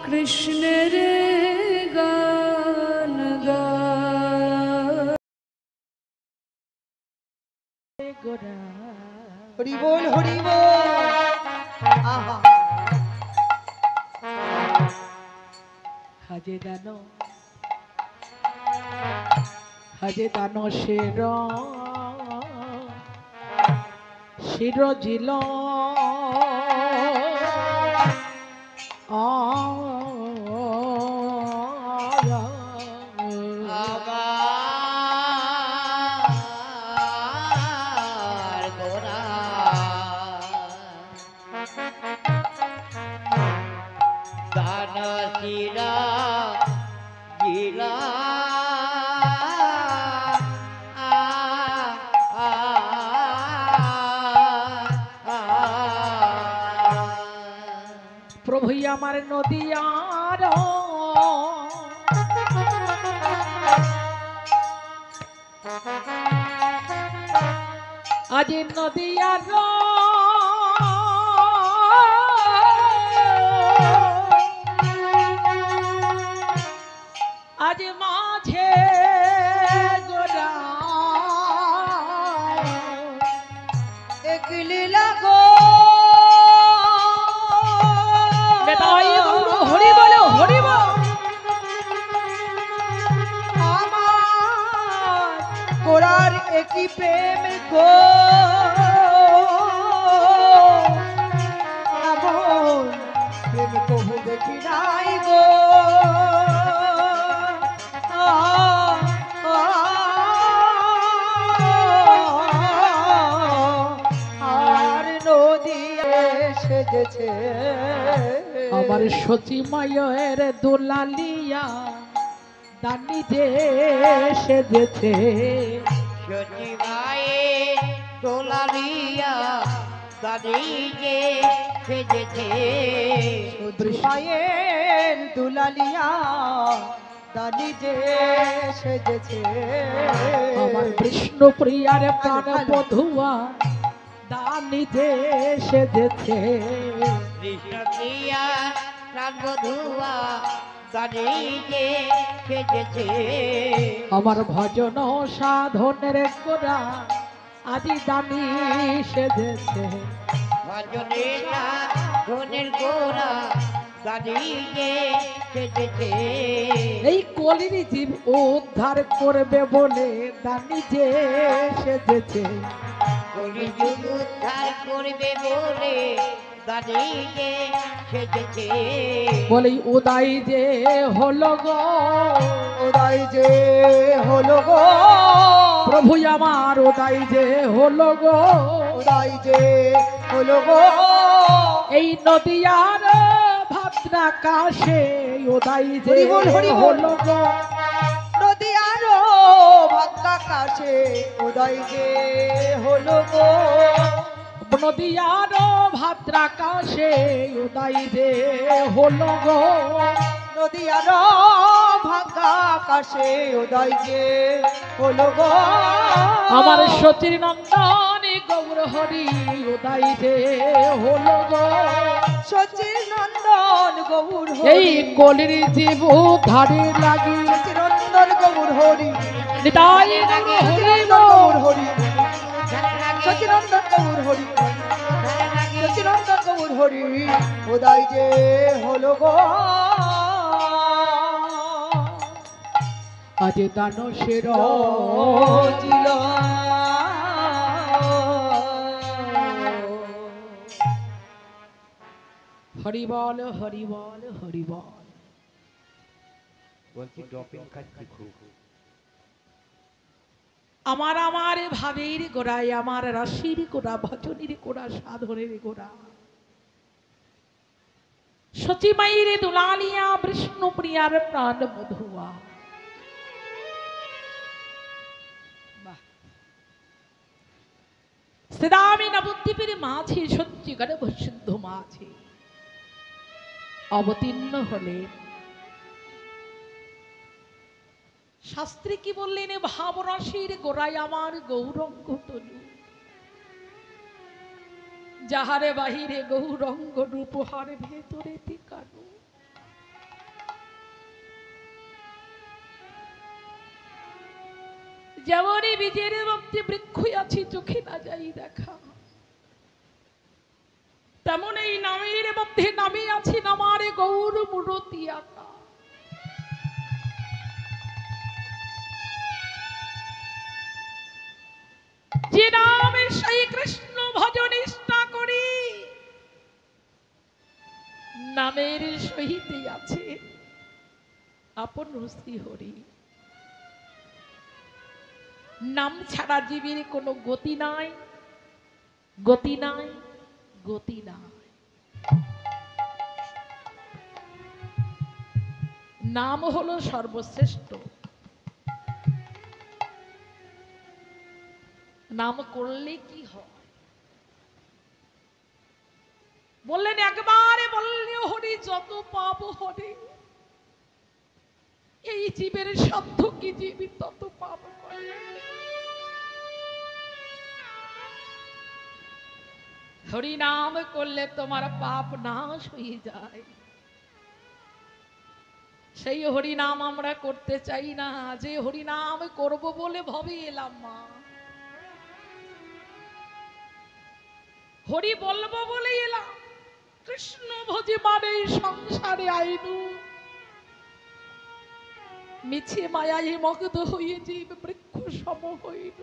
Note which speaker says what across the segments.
Speaker 1: কৃষ্ণের গান গায়।
Speaker 2: হরি বল হরি বল। আহা
Speaker 3: হাজে দানো শির জিল
Speaker 2: আবার গোরা দানশিরা জিলা
Speaker 3: প্রভু আমার নদিয়ার আজ নদিয়ার আজ মাঝে গোরা
Speaker 2: একলি লাগো
Speaker 3: হরি বলো হরি বল।
Speaker 2: আমার গোরার একই প্রেম গো এমন প্রেম কবু দেখি নাই গো আর নদী সেজেছে
Speaker 3: আমার সচি মায়ের দোলালিয়া দানি যে সেজেছে
Speaker 2: সচি মায়ের দোলালিয়া দানি যে সেজেছে মায়ের দোলালিয়া দানি যে সেজেছে
Speaker 3: আমার বিষ্ণু প্রিয়ার প্রাণ বধুয়া দানি যে সেজেছে
Speaker 2: কৃষ্ণ প্রিয়া প্রাণ বধুয়া দানি যে সেজেছে
Speaker 3: আমার ভজন সাধনের গোরা আদি দানি সেজেছে
Speaker 2: ভজনে সাধনের গোরা দানি যে সেজেছে
Speaker 3: এই কলির জীব উদ্ধার করবে বলে দানি যে সেজেছে
Speaker 2: কলিযুগ উদ্ধার করবে বলে দানি যে সেজেছে
Speaker 3: বলি উদয় যে হলো গো
Speaker 2: উদয় যে হলো গো
Speaker 3: প্রভু আমার উদয় যে হলো গো
Speaker 2: উদয় যে হলো গো
Speaker 3: এই নদিয়ার ভাদ্রাকাশে উদয় যে
Speaker 2: হরি বল, হরি বল।
Speaker 3: হলো গো
Speaker 2: নদী আরো ভাদ্রাকাশে উদয় যে হলো গো
Speaker 3: নদিয়ার ভাদ্রাকাশে উদয় যে হলো গো
Speaker 2: নদী আরো ভাদ্রাকাশে উদয় যে হলো গো
Speaker 3: আমার সতীর নন্দন গৌর হরি উদয় যে হলো গো
Speaker 2: সচির নন্দন গৌর
Speaker 3: এই কলির জীব ধারে লাগি
Speaker 2: সচির নন্দন গৌর হরি
Speaker 3: নিতাই
Speaker 2: গৌর হরি সচিনন্দন গৌর হরি সচিনন্দন গৌর হরি উদয় যে হলো গো
Speaker 3: আজ দানশের
Speaker 2: ছিল
Speaker 3: হরি বল হরি বল হরি বল।
Speaker 4: বলছি ড্রপিং খাচ্ছি খুব।
Speaker 3: আমার আমার ভাবের গোড়ায় আমার রাশির গোড়া ভজনের গোড়া সাধনের গোড়া সচিমাইর দুলালিয়া বিষ্ণু প্রিয়ার প্রাণ বধুয়া শ্রীরামী নবদ্বীপের মাঝে সত্যিকার সিদ্ধ মাঝে অবতীর্ণ হলে শাস্ত্রী কি বললেন ভাবরাশির গোড়ায় আমার গৌরঙ্গ তনু যাহারে বাহিরে গৌরঙ্গ রূপহার ভেতরে টিকানো যেমনই বীজের মধ্যে বৃক্ষ আছে চোখে না যাই দেখা, তেমন এই নামের মধ্যে নামে আছে নামারে গৌর মূরতি আকা। যে নামে সেই কৃষ্ণ ভজন নিষ্ঠা করি, নামের সহিত আছে আপন শ্রী হরি। নাম ছাড়া জীবের কোনো গতি নাই, গতি নাই, গতি নাই। নাম হলো সর্বশ্রেষ্ঠ। নাম করলে কি হয়? বললেন একবারে বললে হরি যত পাপ হরি। এই জীবের সাধ্য কি জীবী তত পাপ করে। হরি নাম করলে তোমার পাপ নাশ হয়ে যায়। সেই হরি নাম আমরা করতে চাই না। যে হরি নাম করব বলে ভবে এলাম মা, হরি বলবো বলে এলাম। কৃষ্ণ ভজি মানে সংসারে আইনু, মিছে মায়ায় মগ্ধ হয়ে জীব বৃক্ষ সম হইল।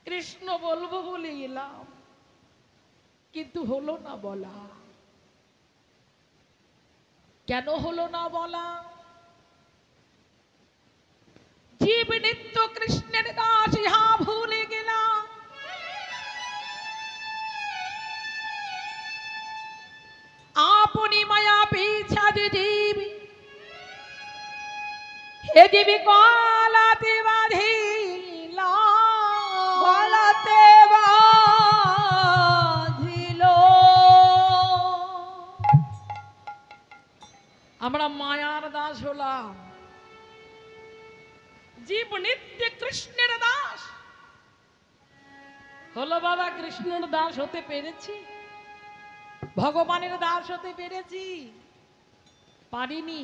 Speaker 3: কৃষ্ণ বলবো বলে এলাম, কিন্তু হলো না বলা। কেন হলো না বলা? জীব নিত্য কৃষ্ণের দাস, ইহা ভুলে গেলাম। আপনি মায়া পিছা যে জীব, হে জীবী কলাতে বাঁধিলা,
Speaker 2: গলাতে বাঁধিল।
Speaker 3: আমরা মায়ার দাস হলাম। জীব নিত্য কৃষ্ণের দাস হলো। বাবা কৃষ্ণের দাস হতে পেরেছি, ভগবানের দাস হতে পেরেছি? পারিনি।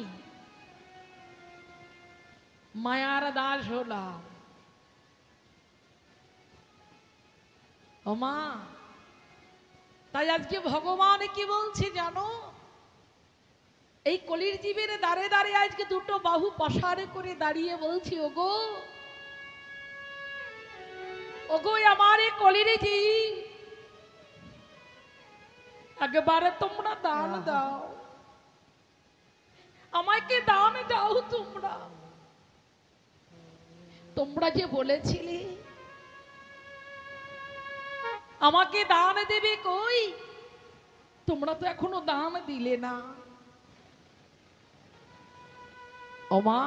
Speaker 3: মায়ার দাস হলাম। ও মা, তাই আজকে ভগবান কি বলছে জানো? এই কলির জীবের দাঁড়ে দাঁড়ে আজকে দুটো বাহু পসারে করে দাঁড়িয়ে বলছি, ওগো ওগো আমার এই কলির জীব, একবারে তোমরা দান দাও, আমাকে দান দাও। তোমরা তোমরা যে বলেছিলে আমাকে দান দেবে, কই তোমরা তো এখনো দান দিলে না। ও মা,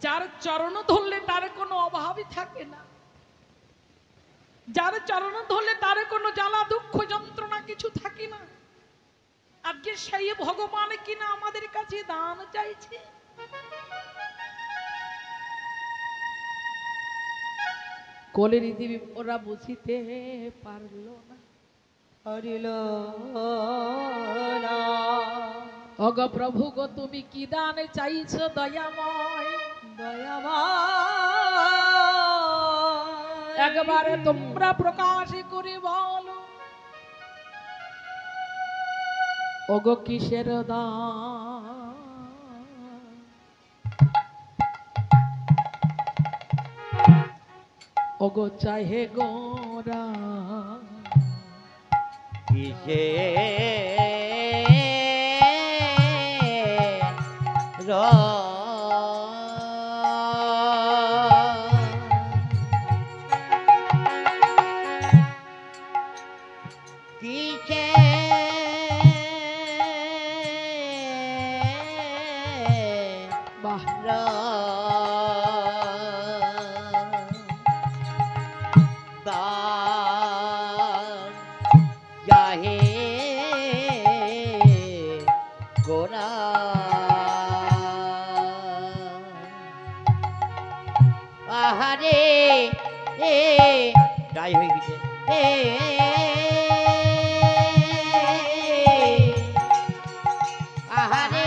Speaker 3: যার চরণ ধরলে তার কোনো অভাবই থাকে না, যার চরণ ধরলে তার কোনো জ্বালা দুঃখ যন্ত্রণা কিছু থাকে না। আজকে সেই ভগবান কিনা আমাদের কাছে দান চাইছে। কোলের দিবি ওরা বুঝিতে পারলো না,
Speaker 2: হরিল না।
Speaker 3: অগ প্রভু গো তুমি কি দান চাইছো দয়াময়,
Speaker 2: দয়াময়।
Speaker 3: একবারে তোমরা প্রকাশ করে বলো, ওগো কিসের দান? ওগো চাহে গোরা
Speaker 2: কিসে কিসে
Speaker 3: বাহ,
Speaker 2: চাহে গোরা আহারে গাই হয়ে গেছে। আহারে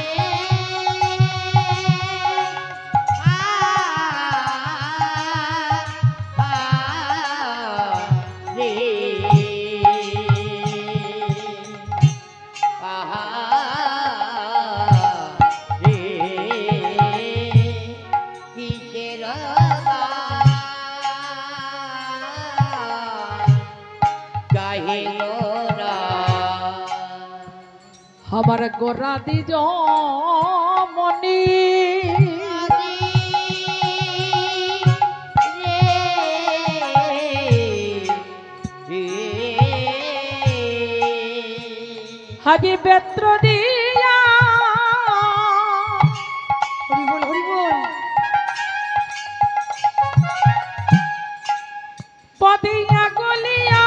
Speaker 3: আমার গোরা দিজ মনি হাজি বেত্র দিয়া
Speaker 2: হরিবল হরিবল
Speaker 3: পদিয়া গলিয়া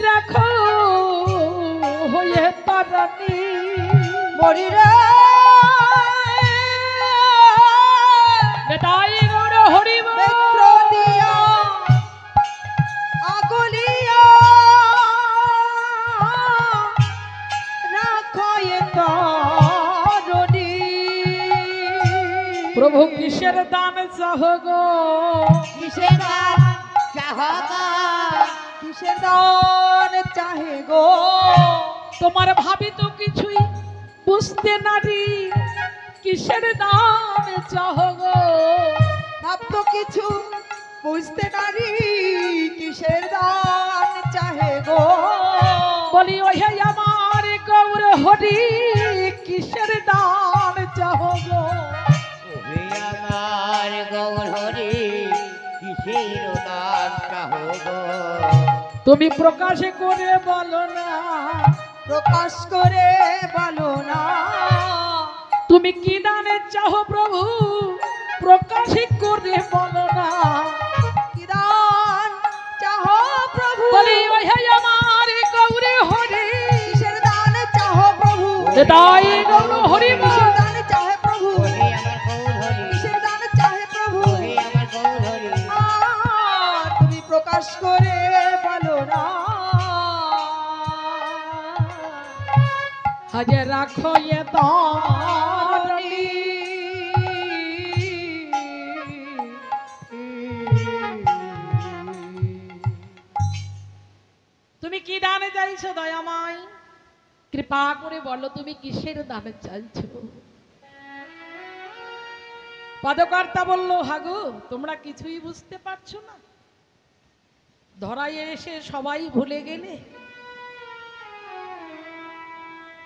Speaker 3: রাখো হয়ে তারানি
Speaker 2: মরিরে
Speaker 3: বেটাই গৌর হরিব
Speaker 2: বেত্র দিয়া আগলিয়া রাখো এ তরণী।
Speaker 3: প্রভু কিসের দান চাহ গো
Speaker 2: কিসের দান চাহে গো কিসের দান চাহে গো
Speaker 3: তোমার ভাবি তো কিছুই বুঝতে নারি কিসের দান চাহ গো
Speaker 2: ভাব তো কিছু বুঝতে নারি কিসের দান চাহে গো
Speaker 3: বলি ওহে আমার গৌর হরি কিসের দান চাহ গো
Speaker 4: ওহে আমার গৌর হরি কিসের দান চাহো গো
Speaker 3: তুমি প্রকাশে করে বলো না
Speaker 2: প্রকাশ করে বলো না
Speaker 3: তুমি কি দানে চাহ প্রভু প্রকাশে করে বলো না
Speaker 2: কি দান চাহো প্রভু
Speaker 3: বলি ওহে আমার গৌর হরি
Speaker 2: কিসের দান চাহো প্রভু
Speaker 3: তাই গৌর হরি
Speaker 2: কিসের দান চাহে প্রভু
Speaker 4: ওহে আমার গৌর হরি
Speaker 2: কিসের দান চাহে প্রভু
Speaker 4: ওহে আমার গৌর হরি
Speaker 2: তুমি প্রকাশ করে বলো না
Speaker 3: হাজে রাখো এ তারণী তুমি কি দানে চাইছো দয়াময় কৃপা করে বলো তুমি কিসের দানে চাইছো পদকর্তা বলল হাগু তোমরা কিছুই বুঝতে পারছো না ধরায় এসে সবাই ভুলে গেলে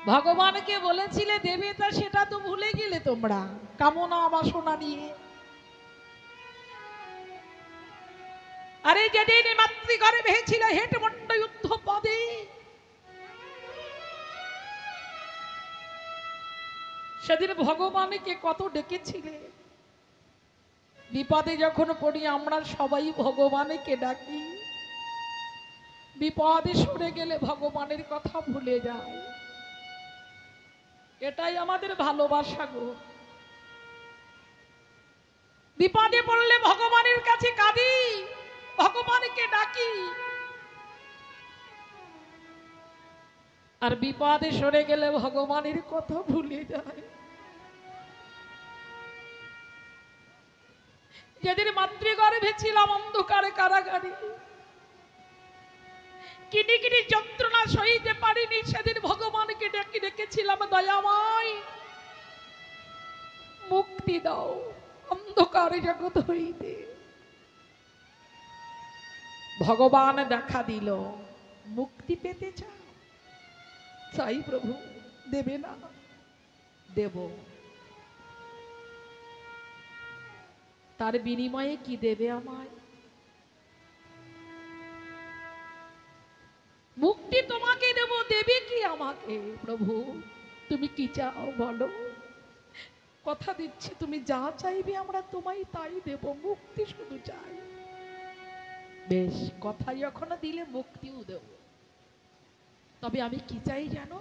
Speaker 3: ভগবানকে বলেছিলে দেবে তা সেটা তো ভুলে গেলে তোমরা কামনা বাসনা নিয়ে আরে যেদিন মাতৃঘরে ভেছিল হেট মন্ড যুদ্ধ পদে সেদিন ভগবানকে কত ডেকেছিলে বিপদে যখন পড়ি আমরা সবাই ভগবানকে ডাকি বিপদে সরে গেলে ভগবানের কথা ভুলে যায় এটাই আমাদের ভালোবাসা গো বিপদে পড়লে ভগবানের কাছে কাঁদি ভগবানকে ডাকি আর বিপদে সরে গেলে ভগবানের কথা ভুলে যায় যেদিন মাতৃগর্ভে ছিলাম অন্ধকারে কারাগারে কিনি কিনি যন্ত্রণা সইতে পারিনি সেদিন ভগবানকে ডেকে ডেকেছিলাম দয়াময় মুক্তি দাও অন্ধকার জগৎ হইতে ভগবান দেখা দিল মুক্তি পেতে চাও চাই প্রভু দেবে না দেব তার বিনিময়ে কি দেবে আমায় মুক্তি তোমাকে দেব দেবে কি আমাকে প্রভু তুমি কি চাও বলো কথা দিচ্ছি তুমি যা চাইবে আমরা তোমায় তাই দেব মুক্তি শুধু চাই বেশ কথা যখন দিলে মুক্তিও দেব তবে আমি কি চাই জানো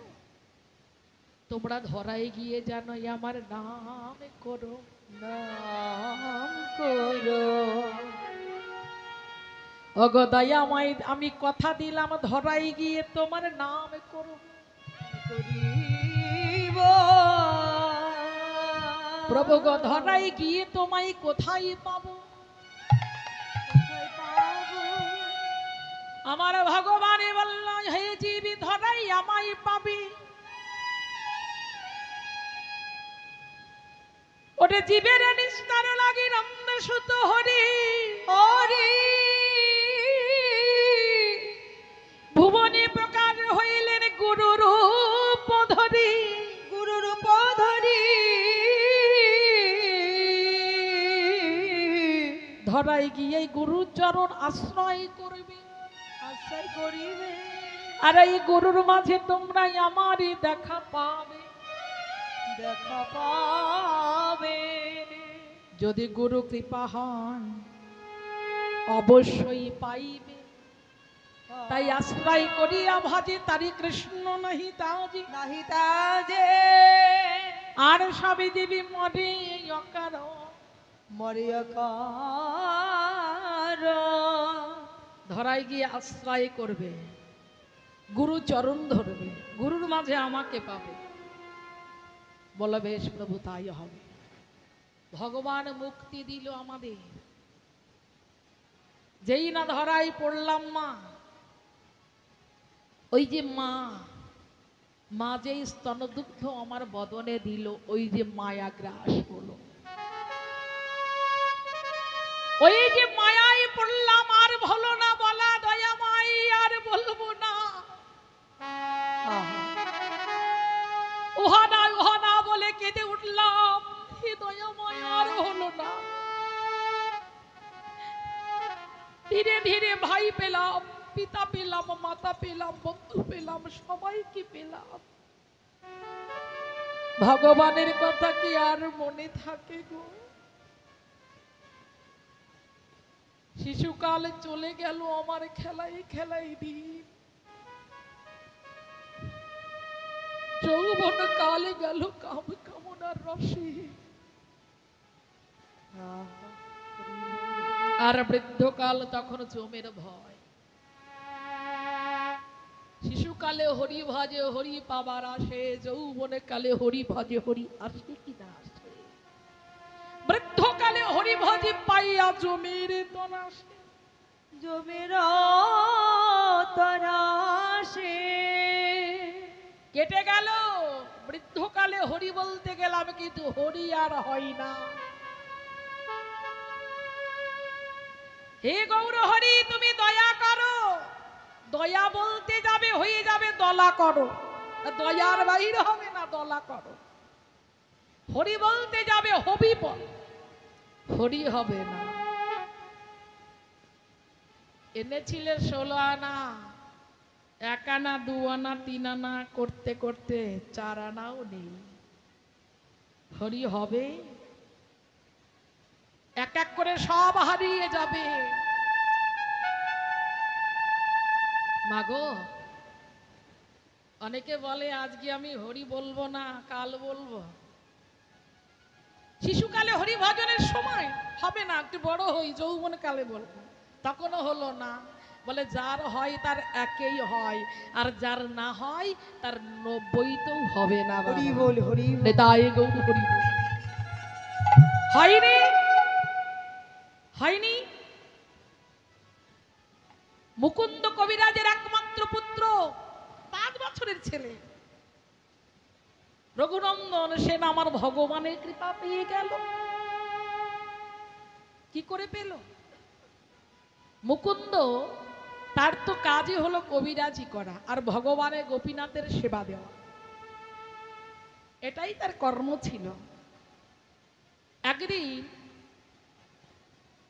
Speaker 3: তোমরা ধরায় গিয়ে জানো আমার নাম করো
Speaker 2: নাম করো
Speaker 3: ওগো দয়াময় আমি কথা দিলাম ধরাই গিয়ে তোমার নাম করো
Speaker 2: করিব
Speaker 3: প্রভু গো ধরাই গিয়ে তোমায় কোথায় পাবো
Speaker 2: কোথায় পাবো?
Speaker 3: আমার ভগবানে বলল হে জীবী ধরাই আমায় পাবি ওরে জীবের নিস্তার লাগি নন্দ সুত হরি
Speaker 2: হরি
Speaker 3: ধরাই গিয়ে গুরুর চরণ আশ্রয় করবে,
Speaker 2: আশ্রয় করিবে,
Speaker 3: আর এই গুরুর মাঝে তোমরাই আমারই দেখা পাবে।
Speaker 2: দেখা পাবে।
Speaker 3: যদি গুরু কৃপা হয় অবশ্যই পাইবে, তাই আশ্রয় করিয়া ভাজে তারি কৃষ্ণ নাহি তাজি।
Speaker 2: নাহি তাজে
Speaker 3: আর সবে দেবী মরে অকার,
Speaker 2: মরিয়কার।
Speaker 3: ধরাই গিয়ে আশ্রয় করবে, গুরু চরণ ধরবে, গুরুর মাঝে আমাকে পাবে। বলো বেশ প্রভু তাই হবে। ভগবান মুক্তি দিল আমাদের। যেই না ধরাই পড়লাম মা, ওই যে মা, মা যেই স্তনদুগ্ধ আমার বদনে দিল, ওই যে মায়া গ্রাস হলো, ওই যে মায়ায় পড়লাম। আর ভলো না বলা দয়াময়, আর বলবো না। ওহা না বলে কেঁদে উঠলাম, হে দয়াময় আর হলো না। ধীরে ধীরে ভাই পেলাম, পিতা পেলাম, মাতা পেলাম, বন্ধু পেলাম, সবাইকে পেলাম। ভগবানের কথা কি আর মনে থাকে গো? শিশুকাল চলে গেল আমার খেলাই খেলাই দিন, যৌবন কালে গেল কাম কামনার রসে, আর বৃদ্ধকাল তখন জমের ভয়। শিশুকালে হরি ভজে হরি পাবার আসে, যৌবনে কালে হরি ভজে হরি আসে কি না আসে। বৃদ্ধকালে হরি ভজে পাইয়া জমির তনাসে,
Speaker 2: জমির তরাসে।
Speaker 3: কেটে গেল বৃদ্ধকালে হরি বলতে গেলাম, কিন্তু হরি আর হয় না। হে গৌর হরি তুমি দয়া করো, দয়া বলতে যাবে হয়ে যাবে দলা করো, দয়ার বাইরে হবে না, দলা করো। হরি বলতে যাবে হবি বল, হরি হবে না। এনেছিলে 16 আনা, 1 আনা 2 আনা 3 আনা করতে করতে 4 আনাও নেই। হরি হবে? এক এক করে সব হারিয়ে যাবে। মাগো, অনেকে বলে আজকে আমি হরি বলবো না, কাল বলবো। শিশুকালে হরি ভজনের সময় হবে না, একটু বড় হই যৌবন কালে বলবো, তখনও হলো না। বলে যার হয় তার একেই হয়, আর যার না হয় তার 90তেও হবে না।
Speaker 2: হরি বল, হরি বল।
Speaker 3: তাই গৌর হরি বল। হয়নি, হয়নি। মুকুন্দ কবিরাজের একমাত্র পুত্র, 5 বছরের ছেলে রঘুনন্দন সেন আমার ভগবানের কৃপা পেয়ে গেল। কি করে পেল? মুকুন্দ তার তো কাজই হলো কবিরাজি করা আর ভগবানের গোপীনাথের সেবা দেওয়া, এটাই তার কর্ম ছিল। একদিন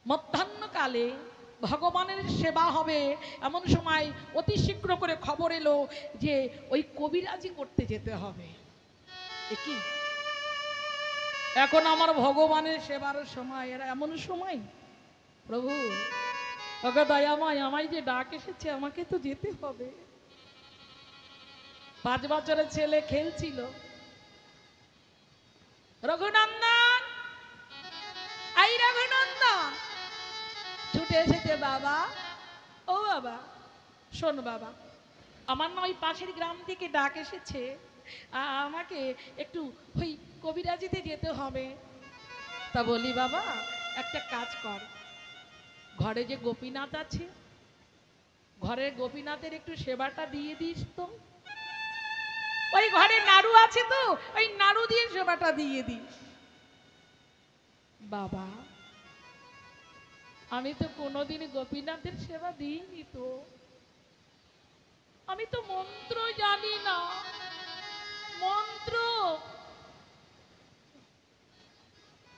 Speaker 3: মধ্যাহ্নকালে ভগবানের সেবা হবে, এমন সময় অতি শীঘ্র করে খবর এলো যে ওই কবিরাজি করতে যেতে হবে। কি এখন আমার ভগবানের সেবার সময়, এরা এমন সময়, প্রভু ওকে দয়াময়, আমায় যে ডাক এসেছে আমাকে তো যেতে হবে। 5 বছরের ছেলে খেলছিল, রঘুনন্দন আই রঘুনন্দন ছুটে এসেছে। বাবা, ও বাবা শোন বাবা, আমার না ওই পাশের গ্রাম থেকে ডাক এসেছে, আমাকে একটু ওই কবিরাজিতে যেতে হবে। তা বলি বাবা একটা কাজ কর, ঘরে যে গোপীনাথ আছে, ঘরের গোপীনাথের একটু সেবাটা দিয়ে দিস তো। ওই ঘরে নাড়ু আছে তো, ওই নাড়ু দিয়ে সেবাটা দিয়ে দিস। বাবা আমি তো কোনোদিন গোপীনাথের সেবা দিইনি তো, আমি তো মন্ত্র জানি না, মন্ত্র।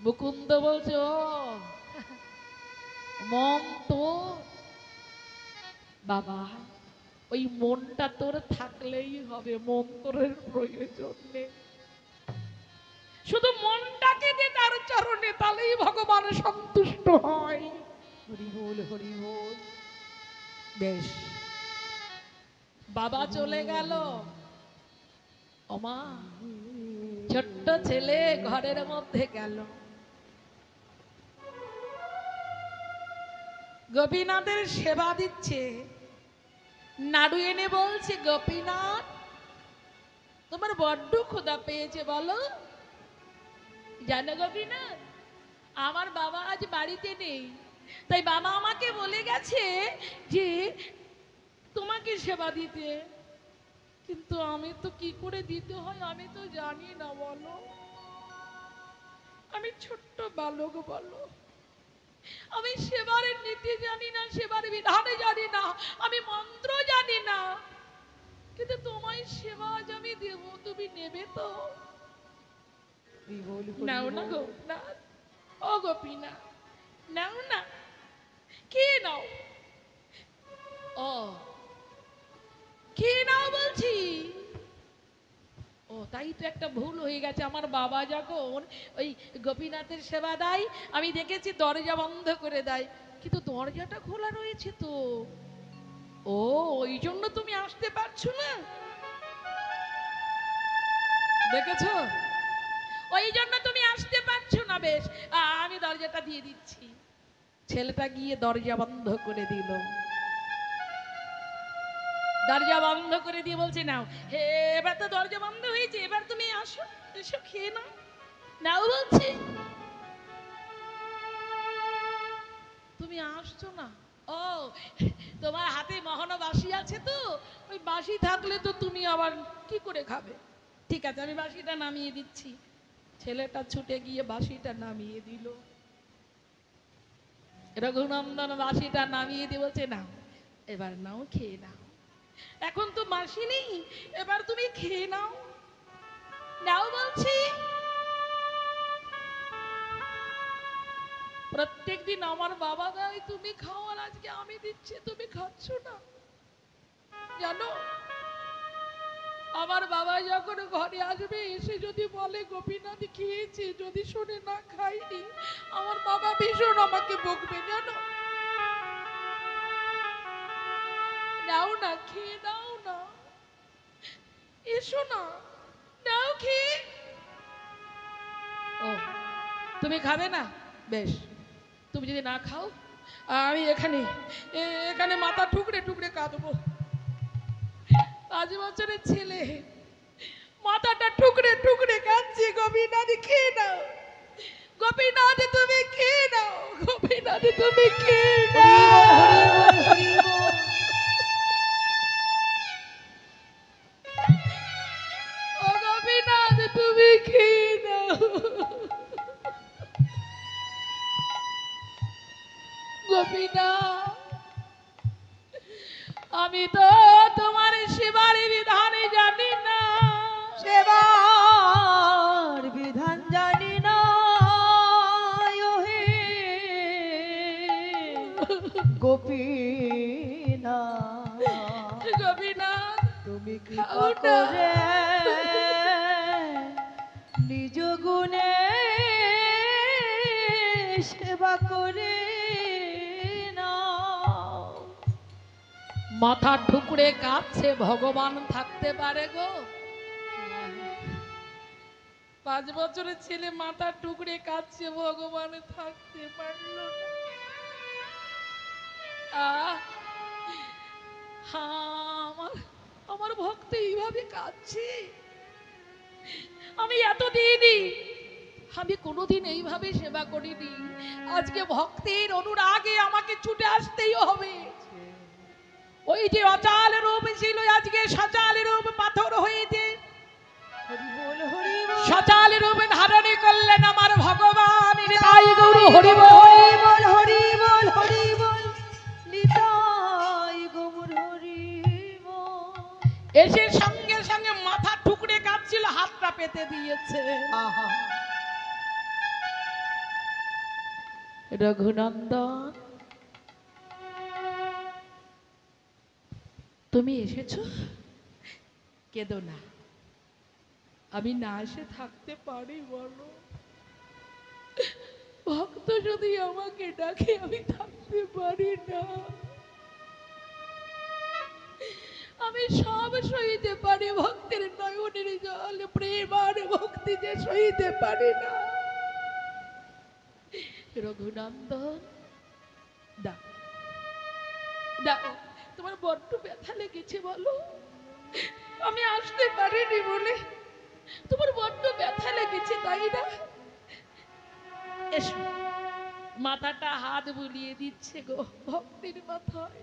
Speaker 3: মুকুন্দ বলছে ও মন তো বাবা, ওই মনটা তোর থাকলেই হবে, মন্ত্রের প্রয়োজন নেই। শুধু মনটাকে দে তার চরণে, তাহলেই ভগবান সন্তুষ্ট হয়।
Speaker 2: হরি বল হরি বল।
Speaker 3: বেশ, বাবা চলে গেল। ওমা, ছোট্ট ছেলে ঘরের মধ্যে গেল। গোপীনাথের সেবা দিচ্ছে। নাড়ু এনে বলছে, গোপীনাথ তোমার বড্ড ক্ষুধা পেয়েছে বলো। জানো গোপীনাথ, আমার বাবা আজ বাড়িতে নেই, তাই বাবা আমাকে বলে গেছে যে তোমাকে সেবা দিতে, কিন্তু আমি তো কি করে দিতে হয় আমি তো জানি না বলো। আমি ছোট্ট বালক বলো, আমি সেবার নীতি জানি না, সেবার বিধানে জানি না, আমি মন্ত্র জানি না, কিন্তু তোমায় সেবা আজ আমি দেব, তুমি নেবে তো? নাও না গোপীনাথ, ও গোপীনাথ নাও না, কে নাও, ও কে নাও বলছি। ও তাই তো একটা ভুল হয়ে গেছে। আমার বাবা যখন ওই গোপীনাথের সেবা দেয় আমি দেখেছি দরজা বন্ধ করে দেয়, কিন্তু দরজাটা খোলা রয়েছে তো। ও ওই জন্য তুমি আসতে পারছো না, দেখেছো, ওই জন্য তুমি আসতে পারছো না। বেশ, আমি দরজাটা দিয়ে দিচ্ছি। ছেলেটা গিয়ে দরজা বন্ধ করে দিল। দরজা বন্ধ করে দিয়ে বলছে, নাও হে, এবার তো দরজা বন্ধ হয়েছে, এবার তুমি আসো, এসো খেয়ে নাও। নাও বলছি, তুমি আসছো না। ও তোমার হাতে মহানো বাঁশি আছে তো, ওই বাঁশি থাকলে তো তুমি আবার কি করে খাবে। ঠিক আছে, আমি বাঁশিটা নামিয়ে দিচ্ছি। ছেলেটা ছুটে গিয়ে বাঁশিটা নামিয়ে দিল। রঘুনন্দন বাঁশিটা নামিয়ে দিয়ে বলছে, নাও এবার নাও, খেয়ে নাও। এখন তো বাঁশি নেই, এবার তুমি খেয়ে নাও। নাও বলছি। প্রত্যেকদিন আমার বাবা দেয় তুমি খাও, আর আজকে আমি দিচ্ছি তুমি খাচ্ছ না। জানো, আমার বাবা যখন ঘরে আসবে এসে যদি বলে গোপীনাথ খেয়েছে, যদি শুনে না খাইনি, আমার বাবা ভীষণ আমাকে বকবে জানো। নাও না, খেয়ে নাও না, এসো না, নাও খেয়ে। ও তুমি খাবে না, বেশ, তুমি যদি না খাও আমি এখানে এখানে মাথা টুকরে টুকরে কাঁদবো। 5 বছরের ছেলে মাথাটা টুকরে টুকরে কাঁদছে। গোপীনাথ খেয়ে নাও, গোপীনাথ তুমি খেয়ে নাও, গোপীনাথ তুমি খেয়ে নাও। ও গোপীনাথ তুমি খেয়ে নাও। গোপীনাথ আমি তো তোমার সেবার বিধানে জানি না,
Speaker 2: সেবার বিধান জানি না, ওহে গোপীনাথ।
Speaker 3: গোপীনাথ
Speaker 2: তুমি
Speaker 3: খাও
Speaker 2: কৃপা
Speaker 3: না।
Speaker 2: করে নিজ গুণে সেবা করে নাও।
Speaker 3: মাথা ঠুকরে কাঁদছে, ভগবান থাকতে পারে গো? 5 বছরের ছেলে মাথা টুকরে কাঁদছে, ভগবান থাকতে পারলো না। আমার আমার ভক্ত এইভাবে কাঁদছে। আমি এতদিনই আমি কোনোদিন এইভাবে সেবা করিনি। আজকে ভক্তের অনুরাগে আমাকে ছুটে আসতেই হবে। ওই যে অচাল রূপ ছিল আজকে সচাল রূপ পাথর হয়েছে।
Speaker 2: হরি বল হরি বল।
Speaker 3: সচাল রূপ ধারণে করলেন আমার ভগবান। নিতাই গৌর হরি বল।
Speaker 2: হরি বল হরি বল হরি বল। নিতাই গৌর হরি বল।
Speaker 3: এসে সঙ্গে সঙ্গে মাথা টুকরে কাঁদছিল, হাতটা পেতে দিয়েছে।
Speaker 2: আহা
Speaker 3: রঘুনন্দন তুমি এসেছো, কেঁদো না। আমি না এসে থাকতে পারি বলো? ভক্ত যদি আমাকে ডাকে আমি থাকতে পারি না। আমি সব সইতে পারি, ভক্তের নয়নের জল, প্রেম আর ভক্তি যে সইতে পারি না। রঘুনন্দন, দাও দাও, তোমার বড্ড ব্যথা লেগেছে বলো? আমি আসতে পারিনি বলে তোমার বড্ড ব্যথা লেগেছে, তাই না? এসো, মাথাটা হাত বুলিয়ে দিচ্ছে গো ভক্তির মাথায়।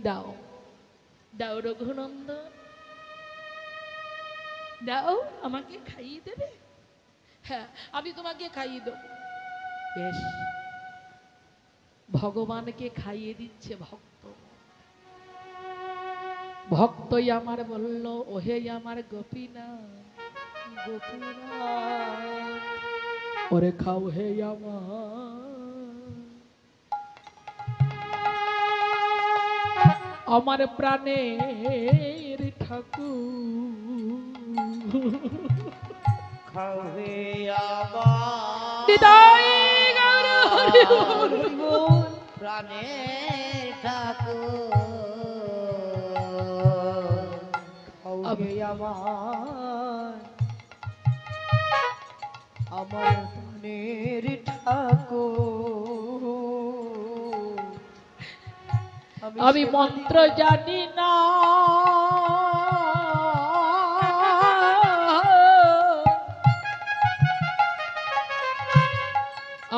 Speaker 3: দাও দাও রঘুনন্দন, দাও, আমাকে খাইয়ে দেবে? হ্যাঁ, আমি তোমাকে খাইয়ে দেব। বেশ, ভগবানকে খাইয়ে দিচ্ছে ভক্ত। ভক্তই আমার বলল, ওহে আমার গোপীনাথ, গোপীনাথ, ওরে খাও হে আমার প্রাণের ঠাকুর।
Speaker 4: খাও হে আমার
Speaker 3: হৃদয় গৌর হরি বল।
Speaker 4: প্রাণের ঠাকুর।
Speaker 2: খাও হে আমার প্রাণের ঠাকুর।
Speaker 3: আমি মন্ত্র জানি না,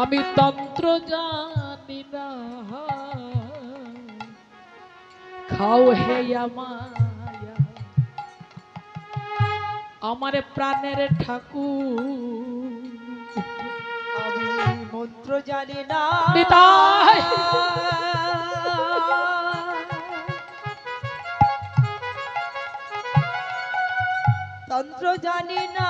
Speaker 3: আমি তন্ত্র জানি না, খাও হে আমার প্রাণের ঠাকুর।
Speaker 2: আমি মন্ত্র জানি না,
Speaker 3: নিতাই।
Speaker 2: তন্ত্র জানি না,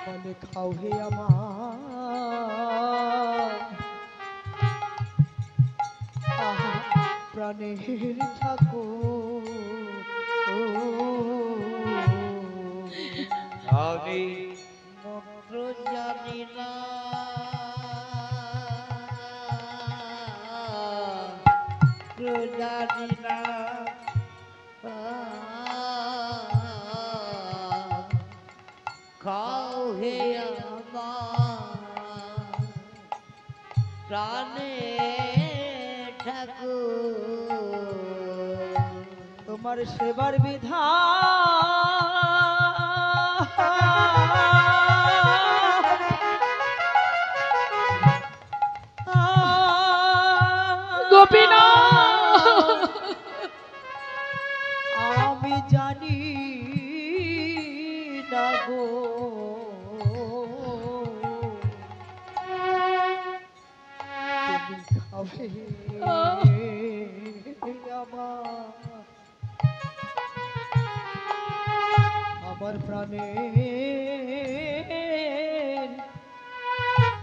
Speaker 2: বলে খাও হে আমার প্রাণের ঠাকুর।
Speaker 4: আমি মন্ত্র জানি না, জানি না, খাও হে আমার প্রাণের ঠাকুর।
Speaker 2: তোমার সেবার বিধান
Speaker 3: গোপীনাথ,
Speaker 2: আমি জানি না গো, তুমি খাবে আমার প্রাণের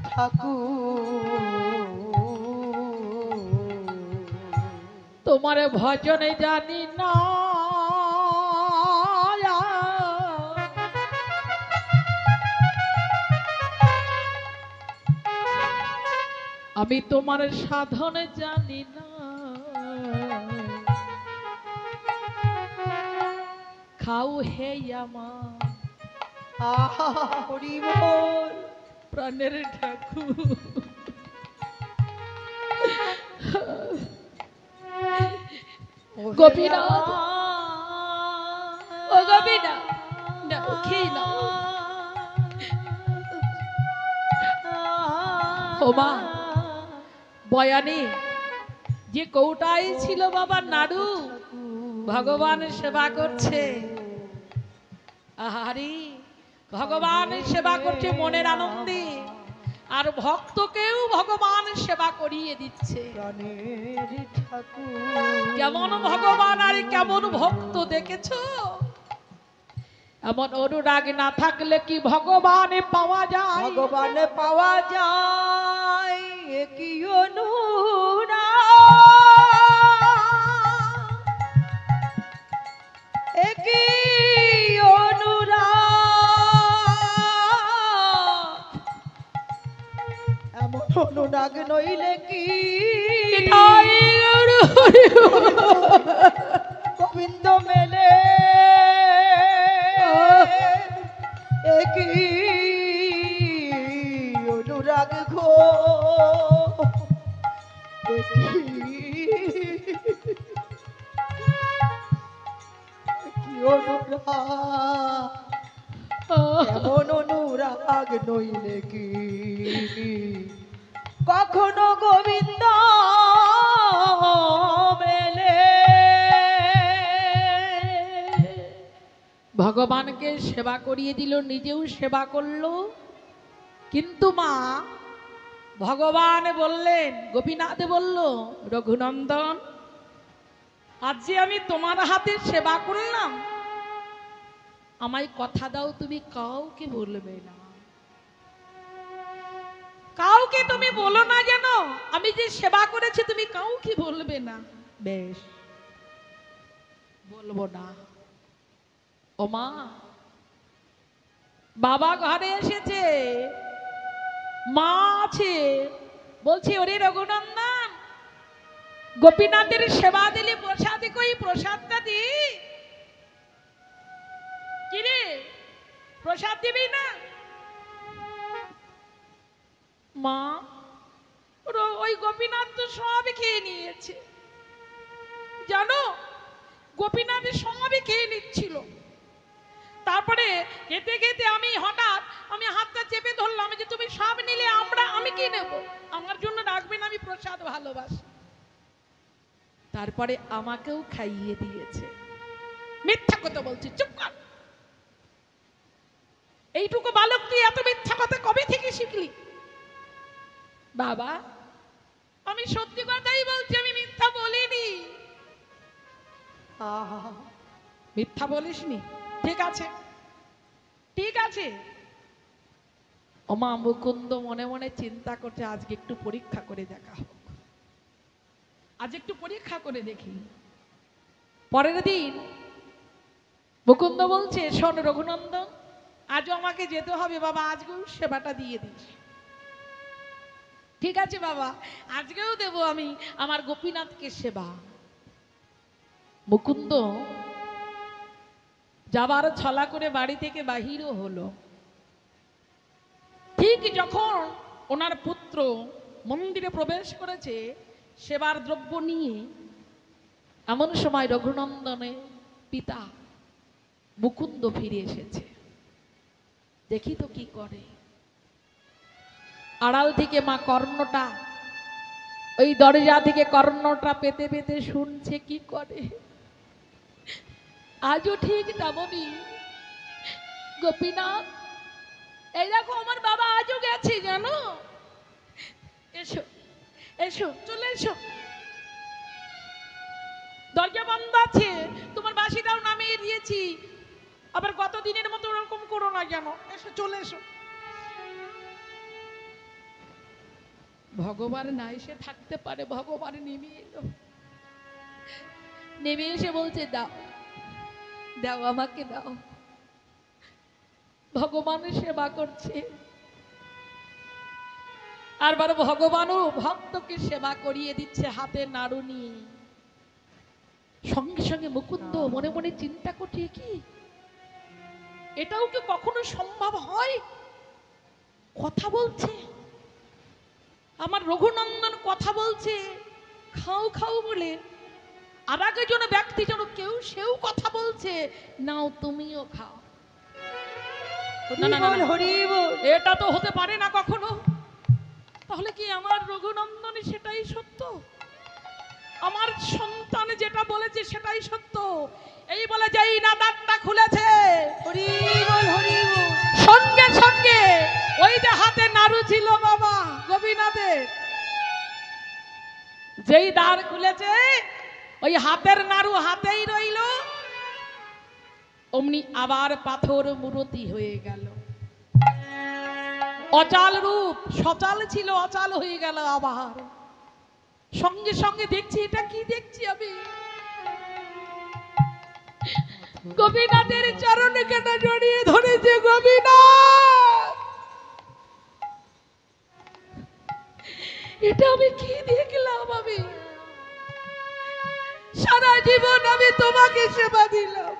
Speaker 2: ঠাকুর।
Speaker 3: তোমার ভজনে জানি না, আমি তোমার সাধনে জানি না, খাও হে আমার
Speaker 2: হরি বল
Speaker 3: প্রাণের ঠাকুর। গোপীনাথ, ও গোপীনাথ, নাও খেয়ে নাও। ওমা বয়ানি, যে কৌটাই ছিল বাবা নাড়ু, ভগবানের সেবা করছে। আহারি, ভগবানের সেবা করছে মনের আনন্দে, আর ভক্তকেও ভগবান সেবা করিয়ে দিচ্ছে।
Speaker 2: প্রাণের ঠাকুর
Speaker 3: কেমন ভগবান আর কেমন ভক্ত দেখেছো? এমন অনুরাগ না থাকলে কি ভগবান পাওয়া যায়?
Speaker 2: ভগবান পাওয়া যায় কি এমন অনুরাগ নইলে কি গোবিন্দ মেলে কি অনুরাগ ঘো কি অনুরাগ এমন অনুরাগ নইলে কি কখনো গোবিন্দ মেলে।
Speaker 3: ভগবানকে সেবা করিয়ে দিল, নিজেও সেবা করলো। কিন্তু মা ভগবান বললেন, গোপীনাথ বলল, রঘুনন্দন আজ যে আমি তোমার হাতে সেবা করলাম, আমায় কথা দাও তুমি কাউকে বলবে না, কাউকে তুমি বলো না যেন আমি যে সেবা করেছি তুমি কাউকে বলবে না। বেশ, বলবো না। ও মা, বাবা ঘরে এসেছে, মা আছে, বলছি ওরে রঘুনন্দন গোপীনাথের সেবা দিলি প্রসাদ কই, প্রসাদটা দি। কিরে প্রসাদ দিবি না? মা ওই গোপীনাথ তো সবই খেয়ে নিয়েছে, জানো গোপীনাথ সবই খেয়ে নিচ্ছিল। তারপরে খেতে খেতে আমি হঠাৎ আমি হাতটা চেপে ধরলাম যে তুমি সব নিলে আমি কি নেব, আমার জন্য রাখবেন, আমি প্রসাদ ভালোবাসি। তারপরে আমাকেও খাইয়ে দিয়েছে। মিথ্যা কথা বলছি, চুপ কর। এইটুকু বালক তুই এত মিথ্যা কথা কবে থেকে শিখলি? বাবা আমি সত্যি কথাই বলছি, আমি মিথ্যা বলিনি। মিথ্যা বলিসনি? ঠিক আছে ঠিক আছে। ওমা মুকুন্দ মনে মনে চিন্তা করছে, আজকে একটু পরীক্ষা করে দেখা হোক, আজ একটু পরীক্ষা করে দেখি। পরের দিন মুকুন্দ বলছে, শোন রঘুনন্দন আজও আমাকে যেতে হবে বাবা, আজকেও সেবাটা দিয়ে দিস। ঠিক আছে বাবা, আজকেও দেব আমি আমার গোপীনাথকে সেবা। মুকুন্দ যাবার ছলা করে বাড়ি থেকে বাহিরও হলো। ঠিক যখন ওনার পুত্র মন্দিরে প্রবেশ করেছে সেবার দ্রব্য নিয়ে, এমন সময় রঘুনন্দনের পিতা মুকুন্দ ফিরে এসেছে। দেখি তো কি করে। আড়াল থেকে মা কর্ণটা, ওই দরজা থেকে কর্ণটা পেতে পেতে শুনছে কি করে। আজও ঠিক তেমনি গোপীনাথ, এই দেখো আমার বাবা আজও গেছে জানো, এসো এসো চলে এসো, দরজা বন্ধ আছে, তোমার বাসিটাও নামিয়ে দিয়েছি, আবার গত দিনের মতো ওরকম করো না যেন, এসো চলে এসো। ভগবান না এসে থাকতে পারে, ভগবান নেমে এলো, নেমে এসে বলছে দাও দাও আমাকে দাও। ভগবানের সেবা করছে, আর বার ভগবানও ভক্তকে সেবা করিয়ে দিচ্ছে হাতে নাড়ু নিয়ে। সঙ্গে সঙ্গে মুকুন্দ মনে মনে চিন্তা করছে, কি এটাও কি কখনো সম্ভব হয়? কথা বলছে আমার রঘুনন্দন, কথা বলছে খাও খাও বলে, আর একজন ব্যক্তি যেন কেউ সেও কথা বলছে, নাও তুমিও খাও। না না না, এটা তো হতে পারে না কখনো। তাহলে কি আমার রঘুনন্দন সেটাই সত্য, আমার সন্তান যেটা বলেছে সেটাই সত্য? এই বলে যেই না দ্বারটা খুলেছে সঙ্গে সঙ্গে ওই যে হাতে নাড়ু ছিল বাবা গোপীনাথের, যেই দ্বার খুলেছে ওই হাতের নাড়ু হাতেই রইল। অমনি আবার পাথর মূর্তি হয়ে গেল। অচাল রূপ সচাল ছিল, অচাল হয়ে গেল আবার। সঙ্গে সঙ্গে দেখছি, এটা কি দেখছি আমি? গোপীনাথের চরণে কেটে জড়িয়ে ধরেছে। গোপীনাথ, এটা আমি কি দেখলাম? আমি সারা জীবন আমি তোমাকে সেবা দিলাম,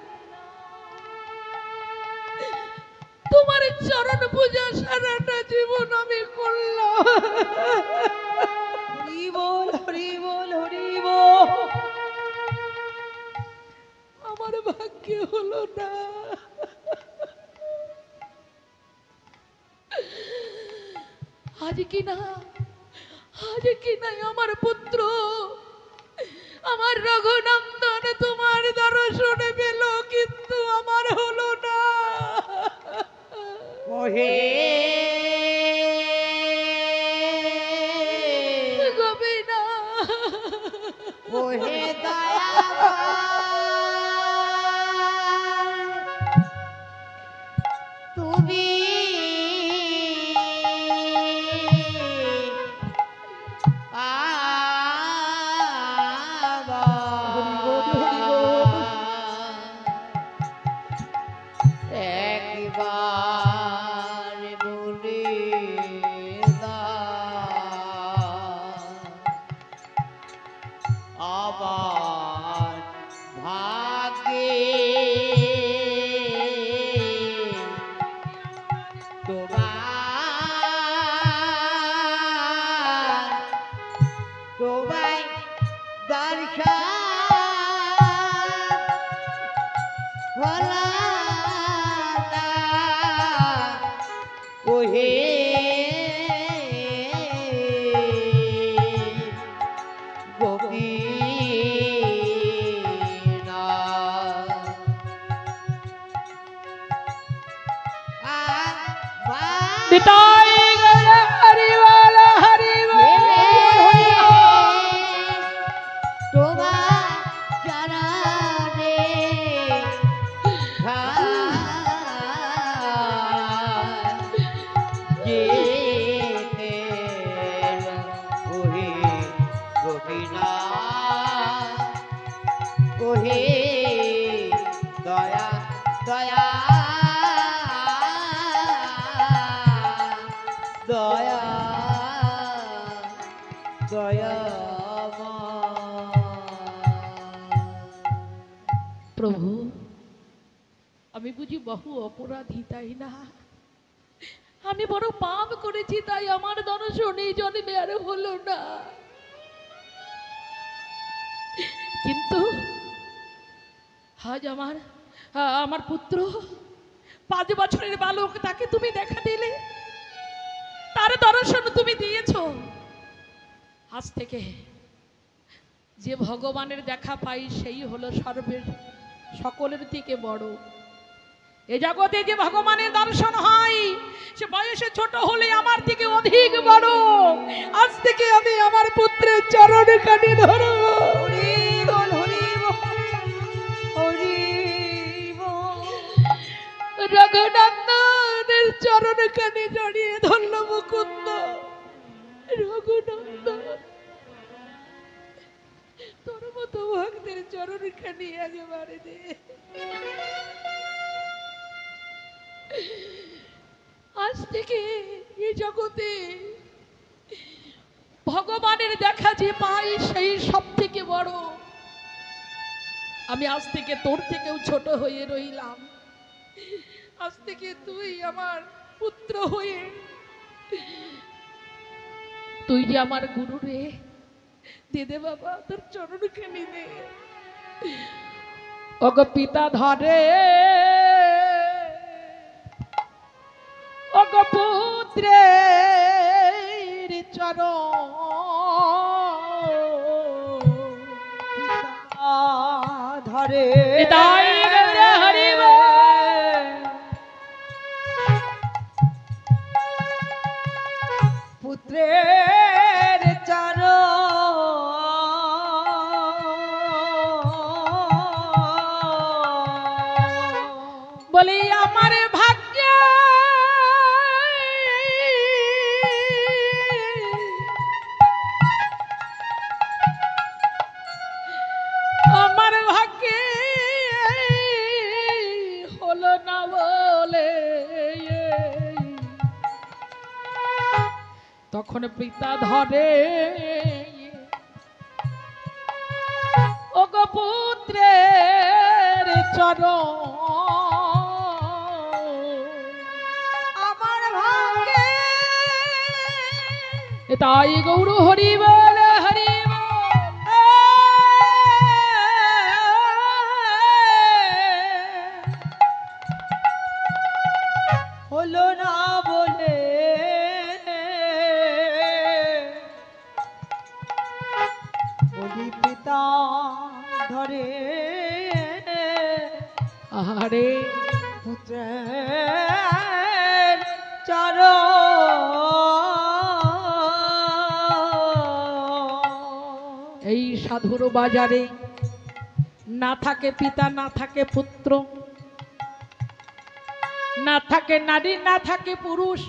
Speaker 3: তোমার চরণ পূজা সারাটা জীবন আমি করলাম।
Speaker 2: হরি বল, হরি বল, হরি বল।
Speaker 3: আমার ভাগ্যে হলো না। আজ কি না আমার পুত্র, আমার রঘুনন্দন তোমার দর্শনে পেল, কিন্তু আমার হলো না।
Speaker 4: ওহে
Speaker 3: গোপীনাথ,
Speaker 4: ওহে দয়াবান, তুমি একবার বলে আবার ভাগে তোমায় দর্শন হলো না। ওহে
Speaker 3: নিতাই গৌর হরি বল, হরি বল।
Speaker 4: তোমার চরণে যেতে ওহে গোপীনাথ, ওহে দয়া দয়া দয়া দয়া
Speaker 3: প্রভু, আমি বুঝি বহু অপরাধী, তাই না? আমি বড় পাপ করেছি, তাই আমার দর্শন এই জন্মে আর হলো না। কিন্তু আজ আমার পুত্র 5 বছরের বালক, তাকে তুমি দেখা দিলে, তার দর্শন তুমি দিয়েছ। আজ থেকে যে ভগবানের দেখা পাই সেই হলো সকলের থেকে বড়। এ জগতে যে ভগবানের দর্শন হয়, সে বয়সে ছোট হলে আমার থেকে অধিক বড়। আজ থেকে আমি আমার পুত্রের চরণ কাটি ধরব।
Speaker 2: হরি বল, হরি বল, হরি বল।
Speaker 3: রঘুনন্দনের চরণ কাটি জড়িয়ে ধরল। মুকুন্দ, রঘুনন্দন, তোর মতো ভক্তের চরণ খানি একেবারে দে। আজ থেকে এই জগতে ভগবানের দেখা যে পাই সেই সব থেকে বড়। আমি আজ থেকে তোর থেকেও ছোট হয়ে রইলাম। আজ থেকে তুই আমার পুত্র হয়ে, তুই যে আমার গুরু রে, দে দে বাবা, তোর চরণ খানি দে। অগ পিতা ধরে, অগ পুত্রের চরণ
Speaker 2: ধরে।
Speaker 3: নিতাই গৌর হরি বল।
Speaker 2: পুত্রের চরণ
Speaker 3: তখন পিতা ধরে ও গো পুত্রের চরণ
Speaker 2: আমার ভাগ্যে
Speaker 3: তাই গৌর হরি বল হরি
Speaker 2: হলো না বলে বলি পিতা ধরে
Speaker 3: আহারে
Speaker 2: পুত্রের চরণ
Speaker 3: এই সাধুর বাজারে না থাকে পিতা না থাকে পুত্র না থাকে নারী না থাকে পুরুষ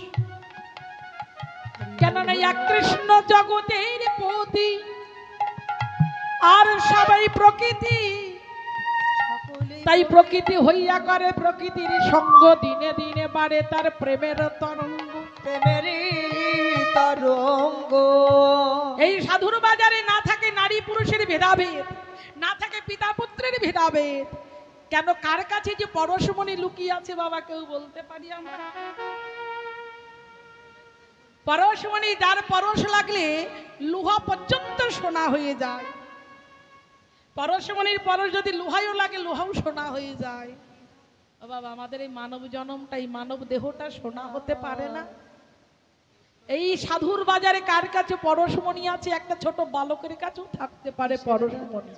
Speaker 3: কেননা এক কৃষ্ণ জগতের পতি আর সবাই প্রকৃতি তাই প্রকৃতি হইয়া করে প্রকৃতির সঙ্গ দিনে দিনে বাড়ে তার প্রেমের তরঙ্গ
Speaker 2: প্রেমেরই তরঙ্গ
Speaker 3: এই সাধুর বাজারে না থাকে নারী পুরুষের ভেদাভেদ না থাকে পিতা পুত্রের ভেদাভেদ কেন কার কাছে যে পরশমণি লুকিয়ে আছে বাবা কেউ বলতে পারি আমরা পরশমণি যার পরশ লাগলে লোহা পর্যন্ত সোনা হয়ে যায় পরশমণির পরশ যদি লোহায়ও লাগে লোহাও সোনা হয়ে যায় বাবা আমাদের এই মানব জন্মটা এই মানব দেহটা সোনা হতে পারে না এই সাধুর বাজারে কার কাছে পরশমণি আছে একটা ছোট বালকের কাছেও থাকতে পারে পরশমণি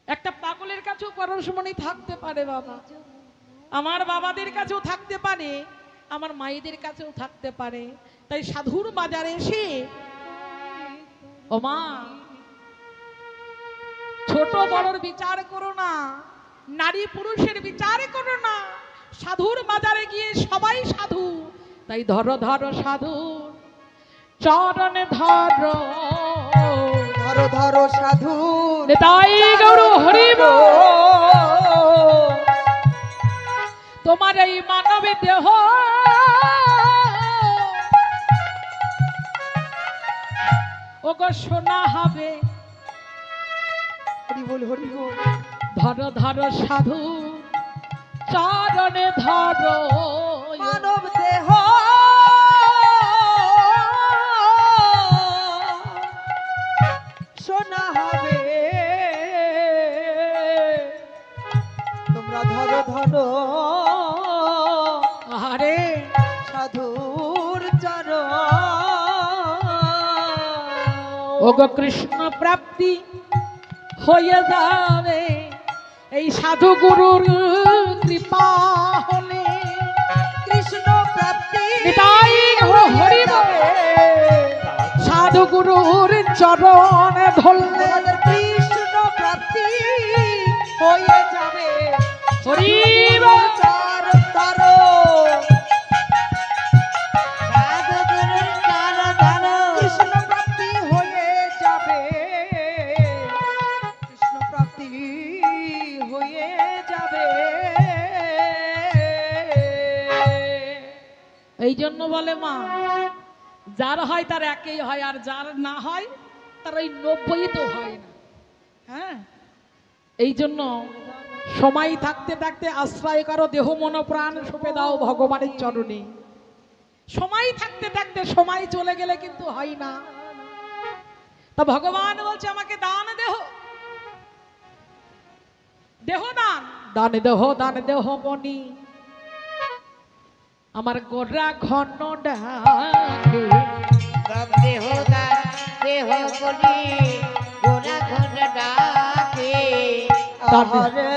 Speaker 3: একটা পাগলের কাছেও পরশমণি থাকতে পারে বাবা আমার বাবাদের কাছেও থাকতে পারে আমার মায়েদের কাছেও থাকতে পারে তাই সাধুর বাজারে এসে ও মা ছোট বড়র বিচার করো না নারী পুরুষের বিচার করো না সাধুর বাজারে গিয়ে সবাই সাধু তাই ধরো ধরো সাধু চরণে ধরো
Speaker 2: ধরো ধরো সাধু
Speaker 3: তাই গৌর হরি তোমার এই মানব দেহ ও গো সোনা হবে
Speaker 2: হরি বল হরি বল
Speaker 3: ধরো ধরো সাধু চরণে ধরো
Speaker 2: মানব দেহ সোনা হবে তোমরা ধরো ধরো
Speaker 3: আরে
Speaker 2: সাধুর চরণ
Speaker 3: ও গো কৃষ্ণ প্রাপ্তি হয়ে যাবে এই সাধু গুরুর কৃপা হলে
Speaker 2: কৃষ্ণ প্রাপ্তি
Speaker 3: তাই হরি সাধু গুরুর চরণ ধরলে
Speaker 2: তোমাদের কৃষ্ণ প্রাপ্তি হয়ে যাবে
Speaker 3: হরি
Speaker 2: চার তারো কৃষ্ণ প্রাপ্তি হয়ে যাবে কৃষ্ণ প্রাপ্তি হয়ে যাবে
Speaker 3: এই জন্য বলে মা যার হয় তার একই হয় আর যার না হয় তার ওই 90 তো হয় না হ্যাঁ এই জন্য সময় থাকতে থাকতে আশ্রয় করো দেহ মন প্রাণ সঁপে দাও ভগবানের চরণে সময় থাকতে থাকতে সময় চলে গেলে কিন্তু হয় না তা ভগবান বলছে আমাকে দান দেহ দান দান দেহ মনি আমার গোরা ঘন ডাকে
Speaker 4: দেহ দেহ বলি গোরা ঘন ডাকে
Speaker 2: আহারে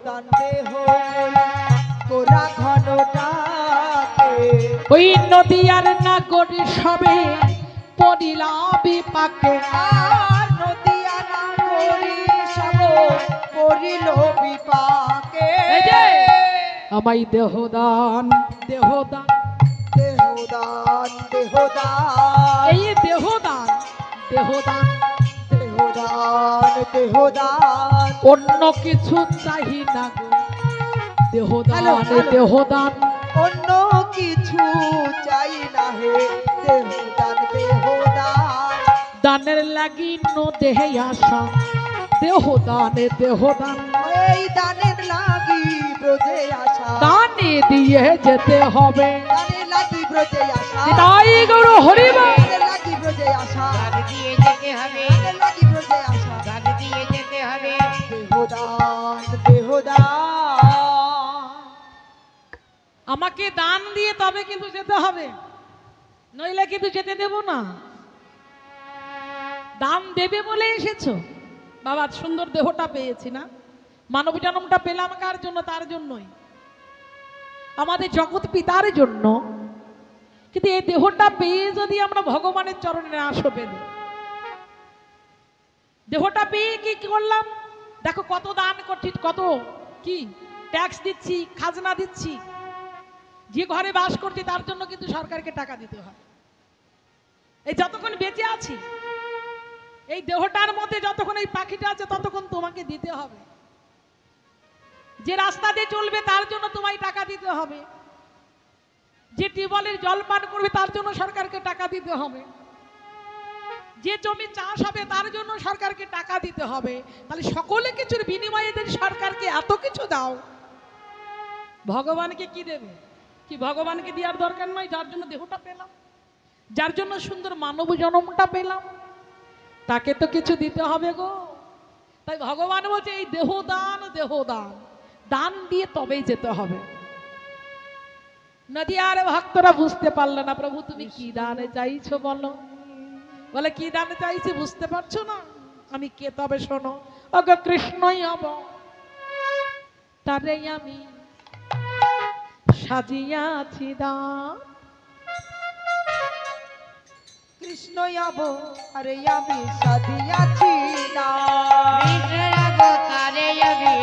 Speaker 2: দান দেহ গোরা ঘন
Speaker 3: ওই নদীয়ার নাগরী সবে পড়িলা বিপাকে
Speaker 2: আর নদিয়া নাগরী সব পড়িল বিপাকে
Speaker 3: এই যে আমায় দেহদান দেহদান
Speaker 2: দেহদান দেহদান
Speaker 3: এই দেহদান দেহদান
Speaker 2: দেহদান দেহদান
Speaker 3: অন্য কিছু চাহি না গো দেহদান
Speaker 2: হ্যালো, হ্যালো।
Speaker 3: দেহদান
Speaker 2: অন্য কিছু চাই না হে দেহদান দেহদান
Speaker 3: দানের লাগি ন দেহে আশা দেহদানে দেহদান
Speaker 2: এই দানের লাগি ব্রজে আসা
Speaker 3: দানে দিয়ে যেতে হবে
Speaker 2: দানের লাগি ব্রজে আসা
Speaker 3: তাই গৌর হরিব
Speaker 2: দানের লাগি ব্রজে আসা
Speaker 4: দান দিয়ে যেতে হবে,
Speaker 2: দানের লাগি ব্রজে আসা
Speaker 4: দান দিয়ে যেতে হবে।
Speaker 2: দেহদান দেহদান
Speaker 3: আমাকে দান দিয়ে তবে কিন্তু যেতে হবে, নইলে কিন্তু যেতে দেব না। দান দেবে বলে এসেছো বাবা, সুন্দর দেহটা পেয়েছি না, মানব জন্মটা পেলাম কার জন্য? তার জন্যই, আমাদের জগৎ পিতার জন্য। কিন্তু এই দেহটা পেয়ে যদি আমরা ভগবানের চরণে না আসো পেলে, দেহটা পেয়ে কি করলাম? দেখো কত দান করছি, কত কি ট্যাক্স দিচ্ছি, খাজনা দিচ্ছি। যে ঘরে বাস করছি তার জন্য কিন্তু সরকারকে টাকা দিতে হয়। এই যতক্ষণ বেঁচে আছি, এই দেহটার মধ্যে যতক্ষণ এই পাখিটা আছে ততক্ষণ তোমাকে দিতে হবে। যে রাস্তা দিয়ে চলবে তার জন্য তোমায় টাকা দিতে হবে। যে টিউবওয়েলের জল পান করবে তার জন্য সরকারকে টাকা দিতে হবে। যে জমি চাষ হবে তার জন্য সরকারকে টাকা দিতে হবে। তাহলে সকলে কিছুর বিনিময়ে যদি সরকারকে এত কিছু দাও, ভগবানকে কি দেবে? কি ভগবানকে দেওয়ার দরকার নয়? যার জন্য দেহটা পেলাম, যার জন্য সুন্দর মানব জন্মটা পেলাম, তাকে তো কিছু দিতে হবে গো। তাই ভগবান বলছে এই দেহদান দেহদান, দান দিয়ে তবেই যেতে হবে। নদিয়ার ভক্তরা বুঝতে পারলো না, প্রভু তুমি কি দানে চাইছো বলো। বলে কি দানে চাইছি বুঝতে পারছো না? আমি কে তবে শোনো। অগ কৃষ্ণই হব তারে আমি সাজিয়াছি দান।
Speaker 2: কৃষ্ণ যাব আরে আমি সাধিয়াছি না
Speaker 4: কৃষ্ণের অবতারে আমি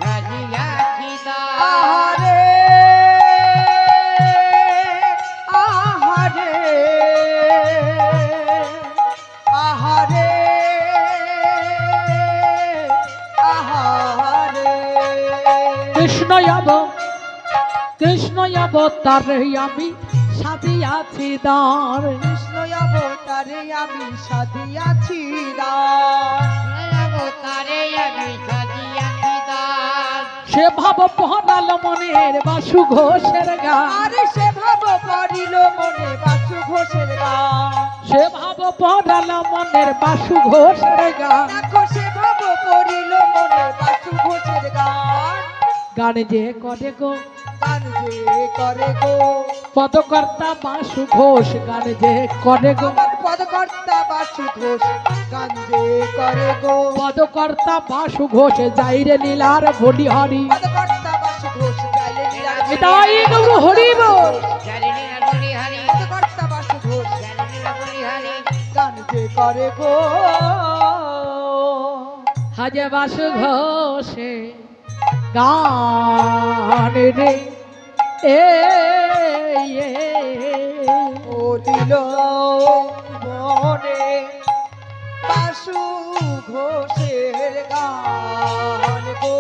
Speaker 4: সাজিয়াছি দান।
Speaker 2: আহারে আহারে আহারে আহারে
Speaker 3: কৃষ্ণ যাব কৃষ্ণ যাব তারে আমি সাজিয়াছি দান।
Speaker 2: কৃষ্ণ অবতারে আমি সাধিয়াছি না
Speaker 4: কৃষ্ণের অবতারে আমি সাজিয়াছি দান।
Speaker 3: সে ভাব পহরাল মনের বাসু ঘোষের গান।
Speaker 2: আরে সে ভাব পড়িল মনে বাসু ঘোষের গান
Speaker 3: সে ভাব পহরাল মনের বাসু ঘোষের গান।
Speaker 2: দেখো সে ভাব পড়িল মনে বাসু ঘোষের গান
Speaker 3: গান যে করে গো
Speaker 2: গান যে করে গো
Speaker 3: পদকর্তা বাসু ঘোষ, গান যে করে গো
Speaker 2: আমার পদকর্তা বাসু ঘোষ গান যে করে গো
Speaker 3: পদকর্তা বাসু ঘোষ, যাইরে নীলার বলি হরি।
Speaker 2: পদকর্তা বাসু ঘোষ গাইলে নীলার
Speaker 3: এটাই গৌর হরিব।
Speaker 4: জানিনি না বলি হারি,
Speaker 2: পদকর্তা বাসু ঘোষ
Speaker 4: জানিনি না বলি হারি।
Speaker 2: গান যে করে গো
Speaker 3: হাজে বাসু ঘোষে গান রে এ
Speaker 2: ও দিল মনে বাসু ঘোষের গান গো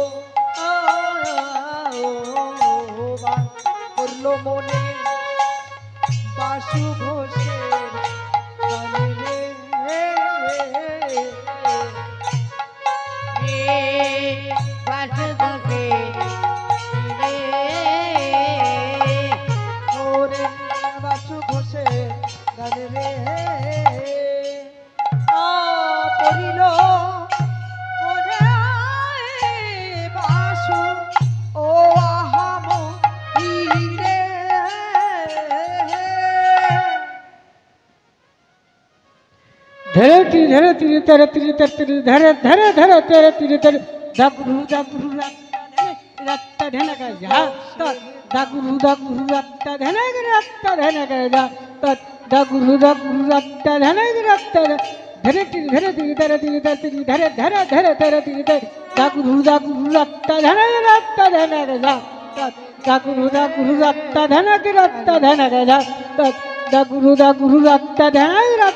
Speaker 2: করলো মনে বাসু ঘোষের গান রে
Speaker 4: বাসু ঘোষে রে,
Speaker 2: ওরে বাসু ঘোষের গান রে পড়িল ওরে বাসু ও আহাম রে
Speaker 5: ধরে তীরে ধরে তীরে তেরে তীরে তেরে তীরে ধরে ধরে ধরে তেরে তীরে তেরে জাগরু জাগরু রাত্তা ঢেলা কা যা দাগুরু দাগুরু রাত্তা ধানা রাত্তা ধানা যা তৎ দাগুরু দাগুরু রাত্তা ধানা রাত্তা ধরে তিরি ধরে তিরি ধরে তিরি ধরে তিরি ধরে ধরে ধরে ধরে তিরি ধরে দাগুরু দাগুরু রাত্তা ধানা যা তৎ দাগুরু দাগুরু রাত্তা ধানা যা তৎ দাগুরু দাগুরু রাত্তা ধানা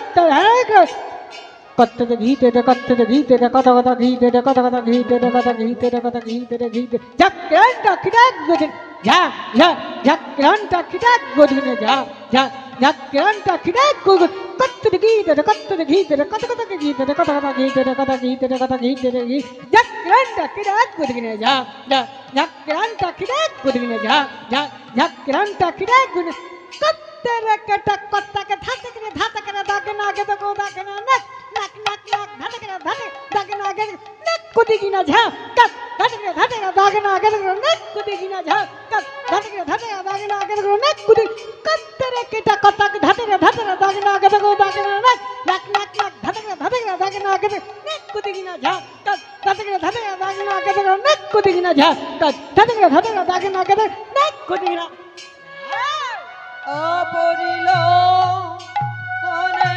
Speaker 5: কত্তে ঘিতে রে কত্তে ঘিতে রে কত কত ঘিতে রে কত কত ঘিতে রে কত ঘিতে রে কত ঘিতে রে ঘিতে ঝাক্রান্টা খিটাক গদিন ঝা ঝা ঝাক্রান্টা খিটাক গদিন ঝা ঝা ঝাক্রান্টা খিটাক গদিন কত্তে ঘিতে রে কত কত ঘিতে রে কত কত ঘিতে রে কত ঘিতে রে কত ঘিতে রে ঝাক্রান্টা খিটাক গদিন ঝা ঝা ঝাক্রান্টা খিটাক গদিন ঝা ঝা ঝাক্রান্টা খিটাক গদিন কত্তে রে কটা কত্তাকে ধাতে করে দাগে না গে তো দাগে না নাক নাক নাক নাক ধাতে করে ধাতে দাগে না গে নাক কুদি কিনা ঝা কাট ধাতে করে দাগে না গে নাক কুদি কিনা ঝা কাট ধাতে করে দাগে না গে নাক কুদি কত্তে রে কটা কত্তাকে ধাতে করে দাগে না গে তো দাগে না নাক নাক নাক নাক ধাতে করে দাগে না গে নাক কুদি কিনা ঝা কাট ধাতে করে দাগে না গে নাক কুদি কিনা ঝা কাট ধাতে করে দাগে না গে নাক কুদি কিনা
Speaker 2: অপরিল মনে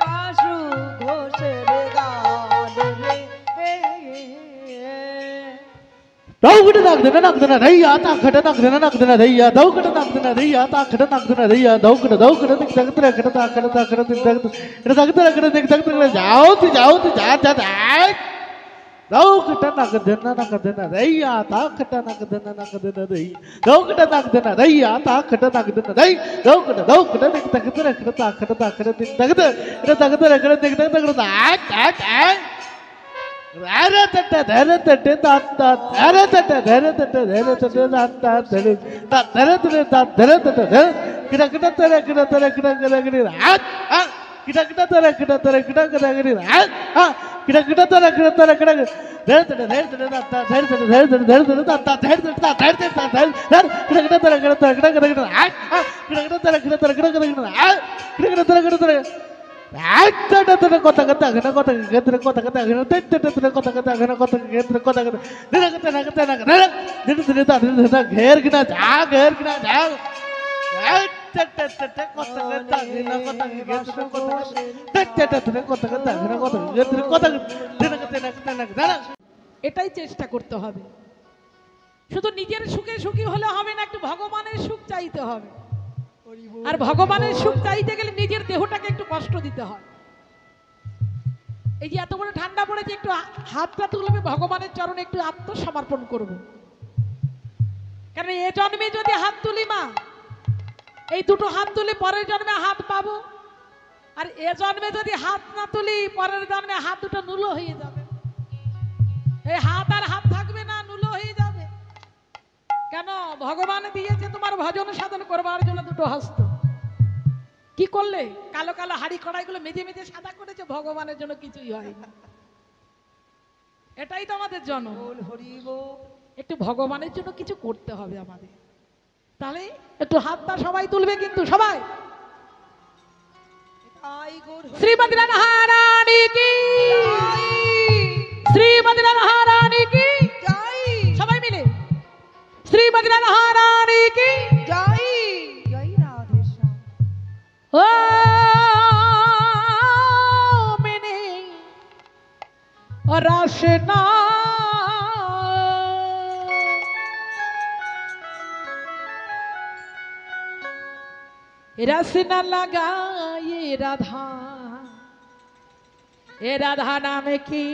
Speaker 2: বাসু ঘোষের গান রে
Speaker 6: दौगड़ नाक देना रैया ताखड़ नाक देना रैया दौगड़ नाक देना रैया ताखड़ नाक देना रैया दौगड़ दौगड़ दिख तगत रखड़ ताखड़ दिख तगत रखड़ दिख तगत जाओ जा दौगड़ नाक देना रैया ताखड़ नाक देना रैया दौगड़ नाक देना रैया ताखड़ नाक देना रैया दौगड़ दिख तगत रखड़ ताखड़ दिख तगत रखड़ दिख तगत धैर्य तट्टे दाता धैर्य तट्टे धैर्य दाता धैर्य तट्टे किड़ा तेरे हाथ किड़ा तेरे किड़ा तेरे हाथ किड़ा तेरे धैर्य तट्टे दाता धैर्य दाता धैर्य हाथ किड़ा तेरे घेर गिना जा
Speaker 3: এটাই চেষ্টা করতে হবে। শুধু নিজের সুখে সুখী হলে হবে না, একটু ভগবানের সুখ চাইতে হবে। আর ভগবানের সুখ চাইতে গেলে নিজের দেহটাকে একটু কষ্ট দিতে হয়। এই যে এত বড় ঠান্ডা পড়েছে, একটু হাতটা তুলবে ভগবানের চরণে, একটু আত্মসমর্পণ করব। কারণ এ জন্মে যদি হাত তুলি মা, এই দুটো হাত তুলি পরের জন্মে হাত পাবো। আর এ জন্মে যদি হাত না তুলি, পরের জন্মে হাত দুটো নুলো হয়ে যাবে। এই হাত আর হাত থাকবে না, নুলো হয়ে যাবে। কেন? ভগবান দিয়েছে তোমার ভজন সাধন করবার জন্য দুটো হস্ত। কি করলে? কালো কালো হাড়ি কড়াইগুলো মেজে মেজে সাদা করেছে, ভগবানের জন্য কিছুই হয়নি। এটাই তো আমাদের জন্য। একটু ভগবানের জন্য কিছু করতে হবে আমাদের। তাহলে একটু হাতটা সবাই তুলবে, কিন্তু সবাই। শ্রীমতী রাধারানী কি, শ্রীমতী রাধারানী কি, সবাই মিলে শ্রীমতী রাধারানী কি
Speaker 2: জয় জয় রাধে শ্যাম।
Speaker 3: ও মেনে রসনা रसना लगाए राधा, ए राधा नाम की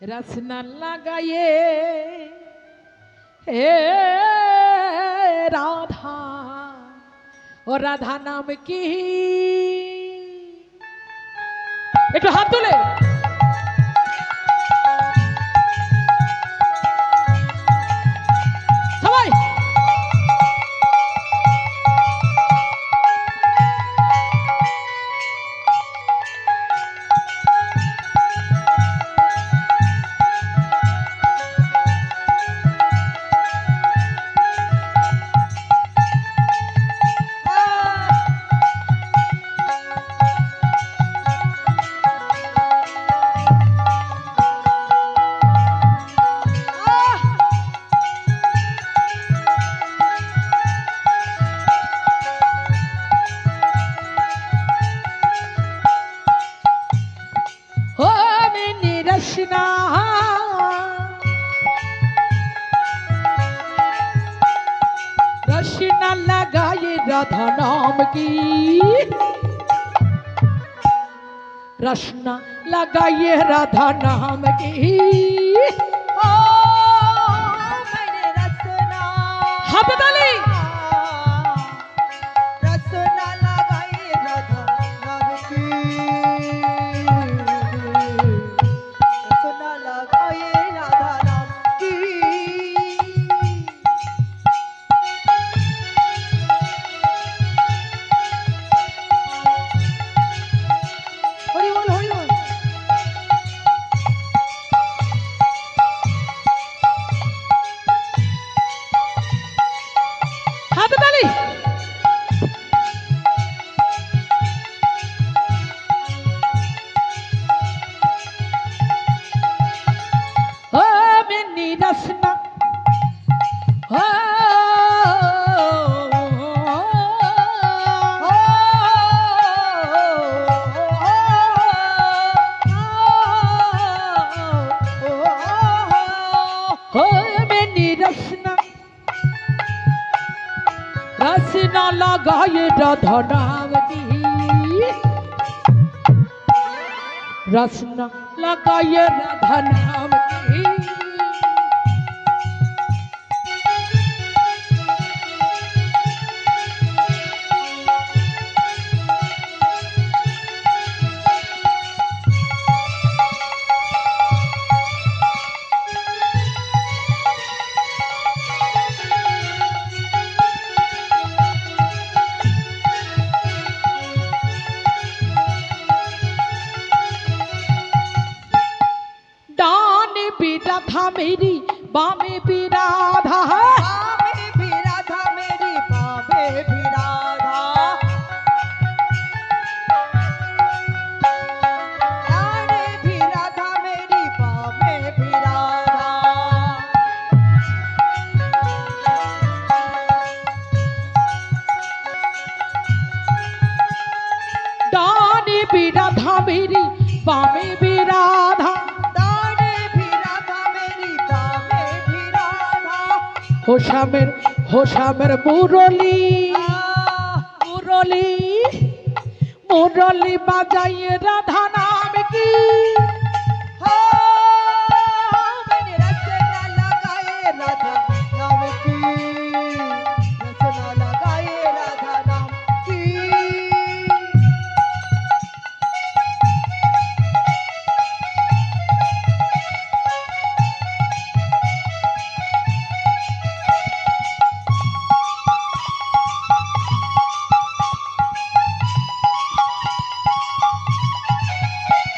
Speaker 3: रसना लगाए हे राधा, और राधा नाम की। एक हाथ तुले সবাই। की रसना लगाइए राधा नाम की
Speaker 2: ओ मैंने रसना
Speaker 3: हाथ ताली
Speaker 2: रसना लगाई राधा नाम की रसना लगाई राधा नाम की हरि बोल हरि बोल
Speaker 3: हाथ ताली ओ मैंने रसना ओ हो मैंने रसना रसना लगाए राधा नाम की रसना लगाए राधा नाम की डाने भी राधा मेरी बामे भी राधा
Speaker 2: बामे भी राधा मेरी बामे भी राधा डाने भी राधा मेरी बामे भी राधा
Speaker 3: डाने भी राधा मेरी बामे भी राधा
Speaker 2: डाने भी राधा मेरी बामे भी राधा
Speaker 3: होशामेर मुरली मुरली मुरली बाजाइए राधा नाम की
Speaker 2: हो मैंने रसना लगाए राधा नाम की रसना लगाए राधा नाम की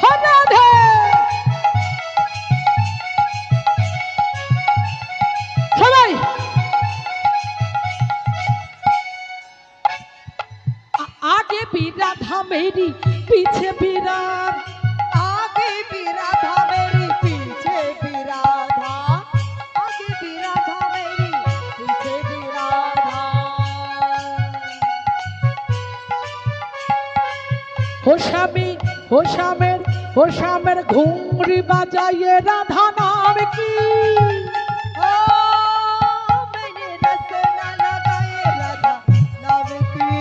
Speaker 3: हो राधे সবাই आगे भी राधा मेरी पीछे भी राधा
Speaker 2: आगे भी राधा मेरी पीछे भी राधा आगे भी राधा मेरी पीछे भी राधा
Speaker 3: होशामेर घुंगरी बजाइए राधा नाम की
Speaker 2: ओ मैंने रसना लगाए राधा नाम की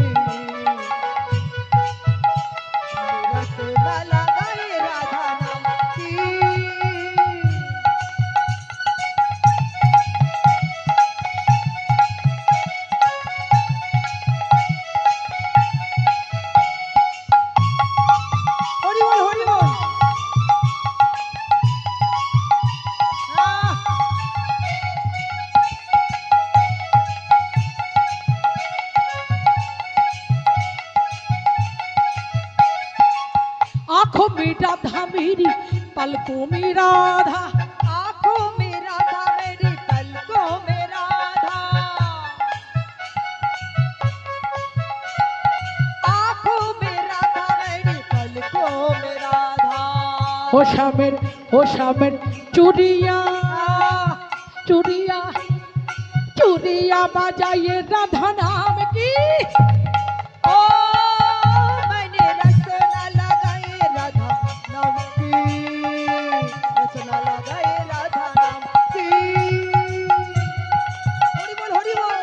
Speaker 2: मैंने रसना लगाए राधा नाम की हरि बोल हरि बोल
Speaker 3: आंखों में राधा मेरी पलकों में राधा
Speaker 2: आँखों में राधा मेरी पलकों में राधा आँखों में राधा मेरी पलकों में राधा
Speaker 3: होशामेर चूड़िया चूड़िया चूड़िया बजाइए राधा नाम की
Speaker 2: ओ मैंने रसना लगाए राधा नाम की रसना लगाए राधा नाम की हरि बोल हरि बोल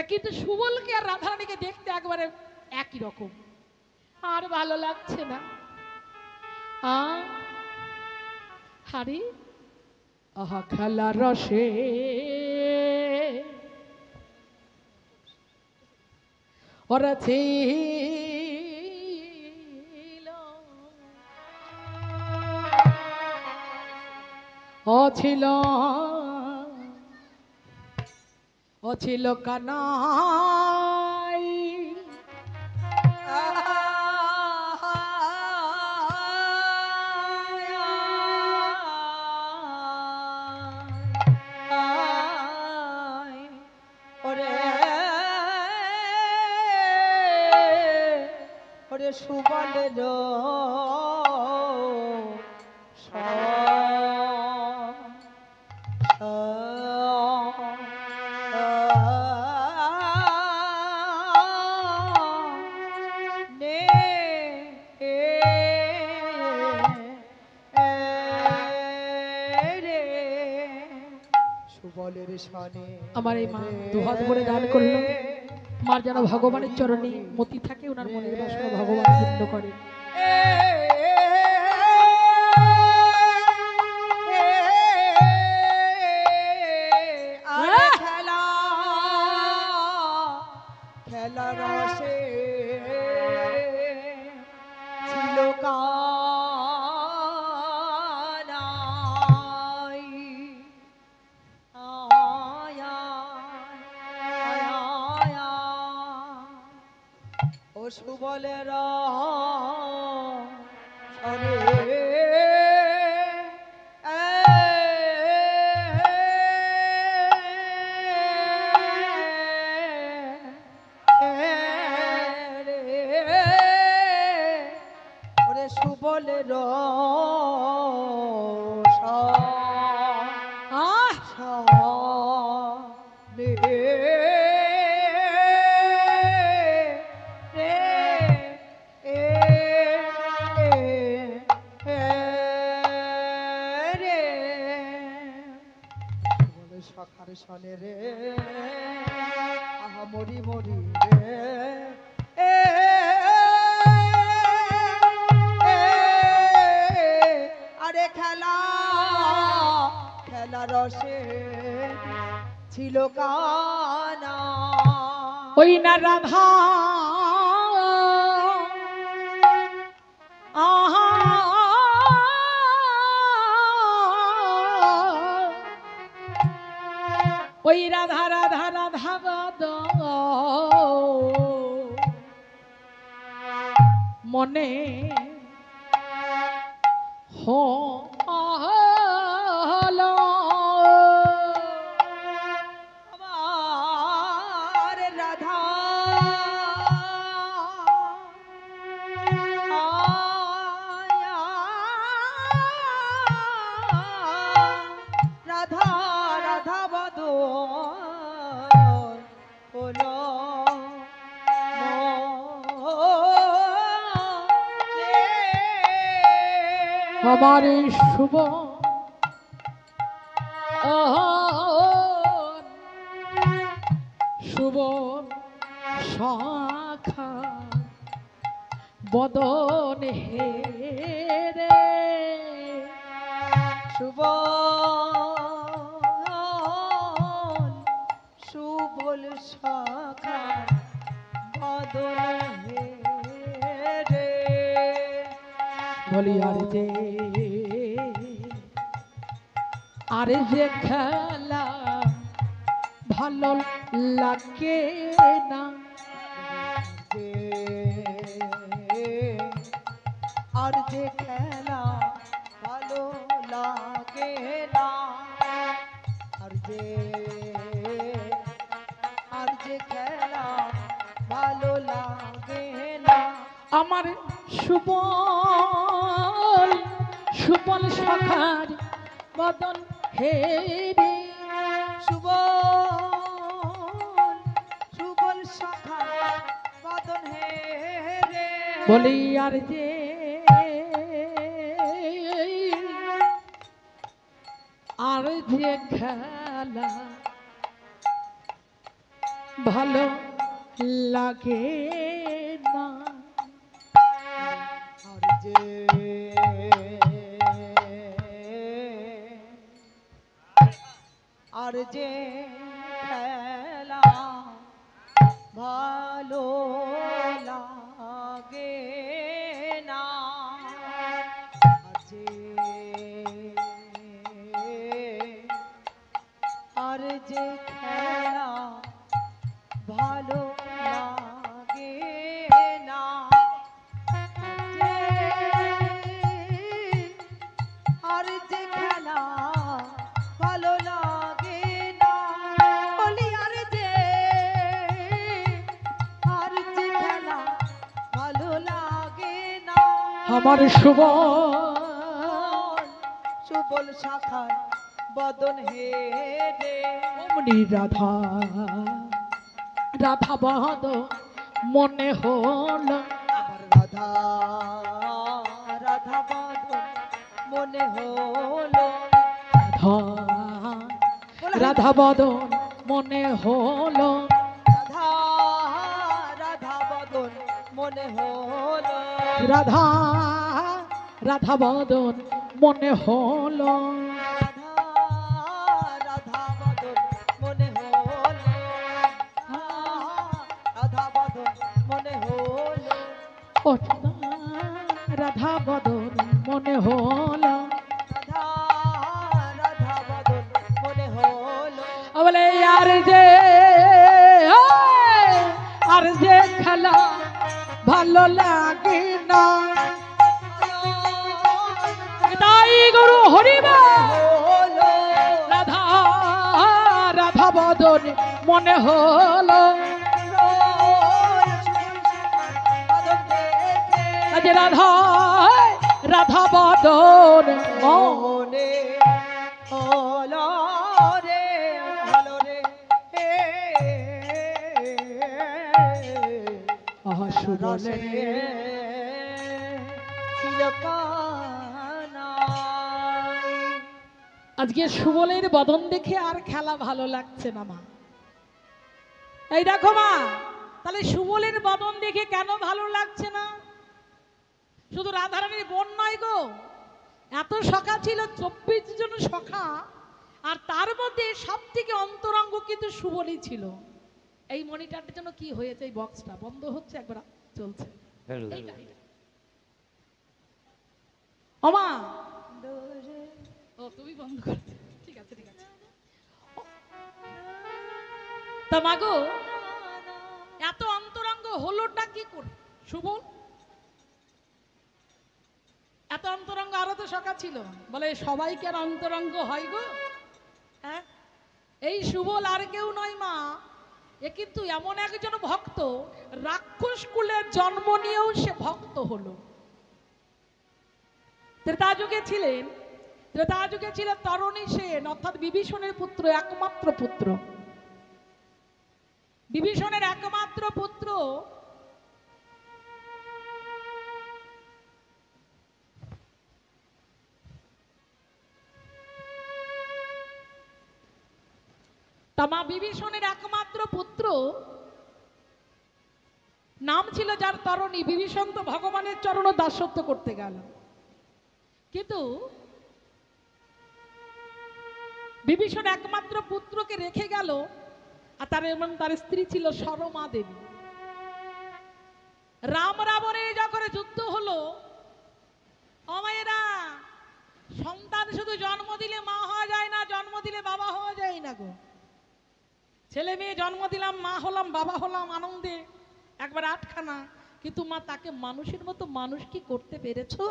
Speaker 3: তা কিন্তু সুবলকে আর রাধারানীকে দেখতে একবারে একই রকম, আর ভালো লাগছে না। হারি আহা খেলা রসে ওরা ছিল ও ছিল কানাই
Speaker 2: সুবলের সুবলের সনে
Speaker 3: আমার এই মা দুহাত ভরে দান করলো। মার যেন ভগবানের চরণে মতি থাকে, ওনার মনের বাসনা ভগবান পূর্ণ করে।
Speaker 2: খেলা রসে ছিল কানাই ও সুবলের সরে ওরে সুবলের সখার সনে রে আহা মরি মরি রে আরে খেলা খেলা রসে ছিল কানা
Speaker 3: ওই না রাধা আহা ওই রাধা রাধা রাধা বাদ মনে হলো
Speaker 2: আমার রাধা রাধা রাধা বদন
Speaker 3: আমার শুভ শুভ শাখা বদন হে রে
Speaker 2: শুভ সুবল শাখা বদন হে রে
Speaker 3: বলি আরে যে খেলা ভালো লাগে না
Speaker 2: আর যে খেলা ভালো লাগে না আর যে খেলা ভালো লাগে না
Speaker 3: আমার সুবল সুবল সখার বদন হে রে
Speaker 2: সুবল শাখা বদন হে রে
Speaker 3: বলি আর যে খেলা ভালো লাগে না।
Speaker 2: আর যে আর যে খেলা ভালো লাগে না, আর যে খেলা ভালো লাগে না, আর যে খেলা ভালো লাগে না, বলি আর যে খেলা ভালো লাগে না,
Speaker 3: আমার শুভ
Speaker 2: সুবল শাখায় বদন হে রে,
Speaker 3: অমনি রাধা রাধা বদ মনে হলো,
Speaker 2: আমার রাধা রাধা বদন মনে হলো,
Speaker 3: রাধা রাধা বদন মনে হলো,
Speaker 2: রাধা রাধা বদন মনে হলো,
Speaker 3: রাধা রাধা বদন মনে হলো,
Speaker 2: রাধা বদন মনে হলো, রাধা বদন মনে হলো,
Speaker 3: ও রাধা বদন মনে হলো,
Speaker 2: রাধা বদন মনে হলো,
Speaker 3: বলে আর যে খেলা ভালো লাগে না, তাই গুরু হরিবা
Speaker 2: হলো,
Speaker 3: রাধা রাধা বদন মনে হলো, আজ রাধা রাধা বদন
Speaker 2: মনে হলো রে, হলো রে,
Speaker 3: শুভলে
Speaker 2: ছিল কানাই।
Speaker 3: আজকে সুবলের বদন দেখে আর খেলা ভালো লাগছে না মা। এই দেখো মা, তাহলে সুবলের বদন দেখে কেন ভালো লাগছে না? শুধু রাধারানীর বোন নয় গো, এত সখা ছিল, 24 জন সখা, আর তার মধ্যে সব থেকে অন্তরঙ্গ কিন্তু সুবলই ছিল। এই মনিটরটার জন্য কি হয়েছে? এই বক্সটা বন্ধ হচ্ছে, একবার চলছে। ওমা, ও তুমি বন্ধ করছো, ঠিক আছে ঠিক আছে। তা মাগো, এত অন্তরঙ্গ হলোটা কি করে সুবল? এত অন্তরঙ্গ আরো তো সখা ছিল, বলে সবাইকে আর অন্তরঙ্গ হয় গো? হ্যাঁ, এই সুবল আর কেউ নয় মা, এ কিন্তু এমন একজন ভক্ত, রাক্ষস কুলের জন্ম নিয়েও সে ভক্ত হলো। ত্রেতা যুগে ছিলেন, ত্রেতা যুগে ছিল তরণী সেন, অর্থাৎ বিভীষণের পুত্র, একমাত্র পুত্র, বিভীষণের একমাত্র পুত্র। তামা বিভীষণের একমাত্র পুত্র, নাম ছিল যার তরণী। বিভীষণ তো ভগবানের চরণ দাসত্ব করতে গেল, কিন্তু বিভীষণ একমাত্র পুত্রকে রেখে গেল, আর তার স্ত্রী ছিল সরমা দেবী। রাম রাবণের যখন যুদ্ধ হলো, অমায়েরা, সন্তান শুধু জন্ম দিলে মা হওয়া যায় না, জন্ম দিলে বাবা হওয়া যায় না গো। ছেলে মেয়ে জন্ম দিলাম, মা হলাম, বাবা হলাম, আনন্দে একবার আটখানা, কিন্তু মা তাকে মানুষের মতো মানুষ কি করতে পেরেছো?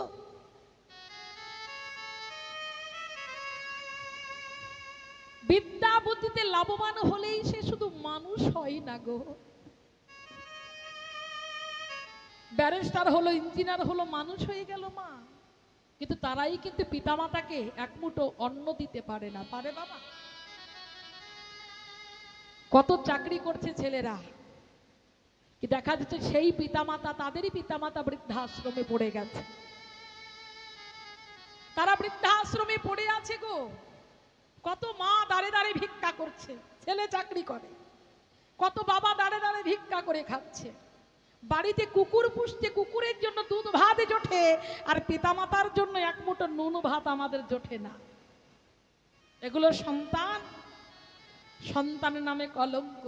Speaker 3: বিদ্যা বুদ্ধিতে লাভবান হলেই সে শুধু মানুষ হয় না গো। ব্যারিস্টার হলো, ইঞ্জিনিয়ার হলো, মানুষ হয়ে গেল মা, কিন্তু তারাই কিন্তু পিতামাতাকে এক মুঠো অন্ন দিতে পারে না। পারে বাবা? কত চাকরি করছে ছেলেরা, কি দেখা যাচ্ছে সেই পিতামাতা, তাদেরই পিতামাতা বৃদ্ধাশ্রমে পড়ে গেছে, তারা বৃদ্ধাশ্রমে পড়ে আছে গো। কত মা দাঁড়ে দাঁড়ে ভিক্ষা করছে, ছেলে চাকরি করে, কত বাবা দাঁড়ে দাঁড়ে ভিক্ষা করে খাচ্ছে, বাড়িতে কুকুর পুষছে, কুকুরের জন্য দুধ ভাত জোটে, আর পিতামাতার জন্য এক মুঠো নুন ভাত আমাদের জোটে না। এগুলো সন্তান, সন্তানের নামে কলঙ্ক।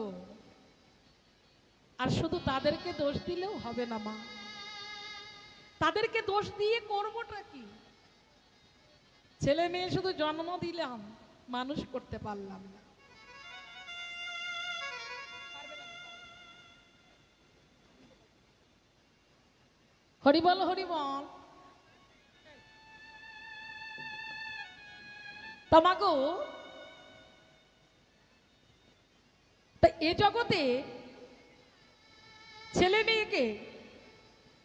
Speaker 3: আর শুধু তাদেরকে দোষ দিলেও হবে না মা, তাদেরকে দোষ দিয়ে করবোটা কি? ছেলে মেয়ে শুধু জন্ম দিলাম, মানুষ করতে পারলাম না। হরিবল হরিবল। তোমাগো তা এ জগতে ছেলে মেয়েকে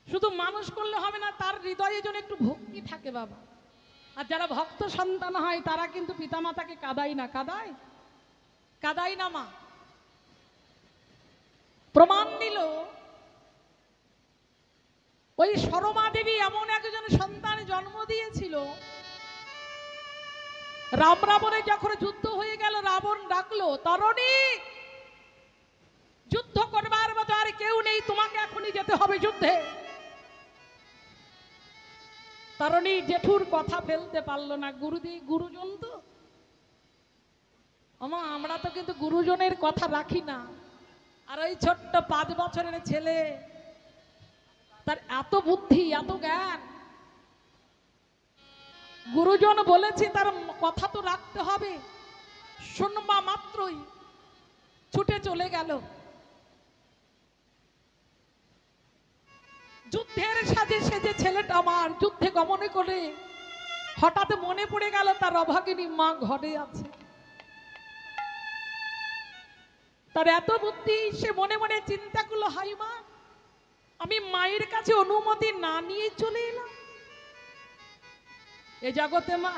Speaker 3: শুধু মানুষ করলে হবে না, তার হৃদয়ে যেন একটু ভক্তি থাকে বাবা। আর যারা ভক্ত সন্তান হয় তারা কিন্তু পিতামাতাকে কাঁদায় না, কাঁদায় কাঁদায় না মা। প্রমাণ নিল ওই সরমা দেবী এমন একজন সন্তান জন্ম দিয়েছিল, রাম রাবণের যখন যুদ্ধ হয়ে গেল, রাবণ ডাকলো, তরণী যুদ্ধ করবার মতো আর কেউ নেই, তোমাকে এখনই যেতে হবে যুদ্ধে। তরণী জেঠুর কথা ফেলতে পারলো না, গুরুজন তো আমরা তো কিন্তু গুরুজনের কথা রাখি না। আর ওই ছোট্ট 5 বছরের ছেলে, তার এত বুদ্ধি, এত জ্ঞান, গুরুজন বলেছে তার কথা তো রাখতে হবে। শুনবা মাত্রই ছুটে চলে গেল, যুদ্ধের সাজে সেজে ছেলেটা আমার যুদ্ধে গমনে করে হঠাৎ মনে পড়ে গেল তার অভাগিনী মা ঘরে আছে। তার এত বুদ্ধি, সে মনে মনে চিন্তা করলো, হাই মা, আমি মায়ের কাছে অনুমতি না নিয়ে চলে এলাম। এ জগতে মা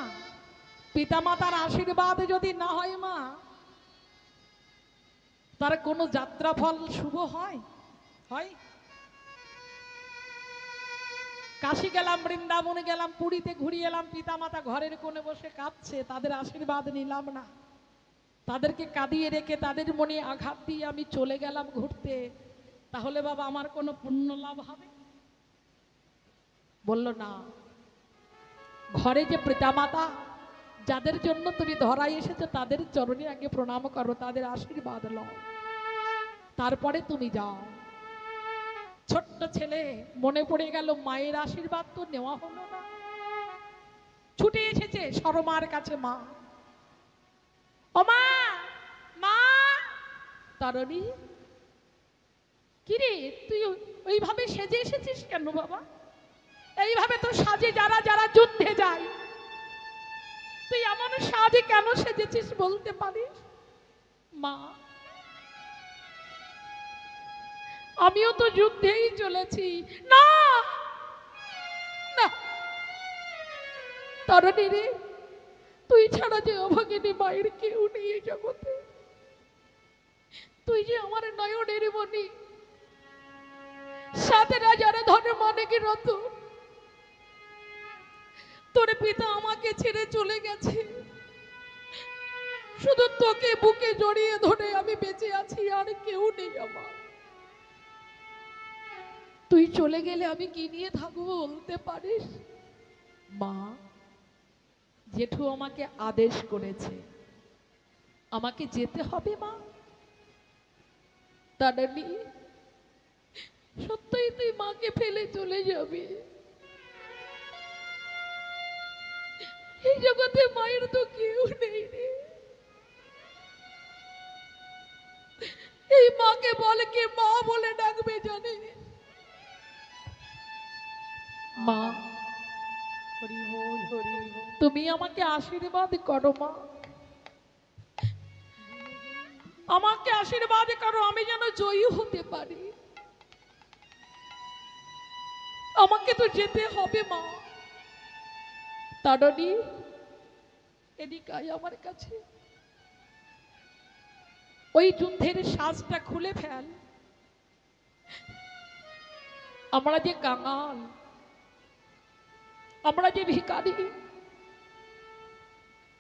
Speaker 3: পিতামাতার আশীর্বাদ যদি না হয় মা, তার কোনো যাত্রাফল শুভ হয়? হয়? কাশী গেলাম, বৃন্দাবনে গেলাম, পুরীতে ঘুরিয়ে এলাম, পিতামাতা ঘরের কোণে বসে কাঁদছে, তাদের আশীর্বাদ নিলাম না, তাদেরকে কাঁদিয়ে রেখে তাদের মনে আঘাত দিয়ে আমি চলে গেলাম ঘুরতে, তাহলে বাবা আমার কোনো পুণ্য লাভ হবে? বলল না, ঘরে যে পিতামাতা যাদের জন্য তুমি ধরাই এসেছো তাদের চরণে আগে প্রণাম করো, তাদের আশীর্বাদ লও, তারপরে তুমি যাও। ছোট্ট ছেলে মনে পড়ে গেল মায়ের আশীর্বাদ তো নেওয়া হলো না, ছুটে এসেছে সরমার কাছে। মা, ও মা, মা। তরণী, কিরে তুই ওইভাবে সেজে এসেছিস কেন বাবা? এইভাবে তো সাজে যারা যারা যুদ্ধে যায়, তুই এমন সাজে কেন সেজেছিস বলতে পারিস? মা, আমিও তো যুদ্ধেই চলেছি। না না তরণী রে, তুই ছাড়া যে অভাগিনী মায়ের কেউ নেই এই জগতে, তুই যে আমার নয়নের মণি, সাথে রাজার ধনে মানিক রতন, তোর পিতা আমাকে ছেড়ে চলে গেছে, শুধু তোকে বুকে জড়িয়ে ধরে আমি বেঁচে আছি, আর কেউ নেই আমার। তুই চলে গেলে আমি কি নিয়ে থাকবো বলতে পারিস? মা, জেঠু আমাকে আদেশ করেছে, আমাকে যেতে হবে মা। তারণী, সত্যই তুই মাকে ফেলে চলে যাবি? এই জগতে মায়ের তো কেউ নেই রে। এই মাকে বলে কে মা বলে ডাকবে জানে? মা, তুমি আমাকে আশীর্বাদ করো মা, আমাকে আশীর্বাদ করো, আমি যেন জয়ী হতে পারি। আমাকে তো যেতে হবে মা। তারণী, এদিকে আয় আমার কাছে। ওই যুদ্ধের সাজটা খুলে ফেল। আমরা যে কাঙাল, আমরা যে ভিখারি,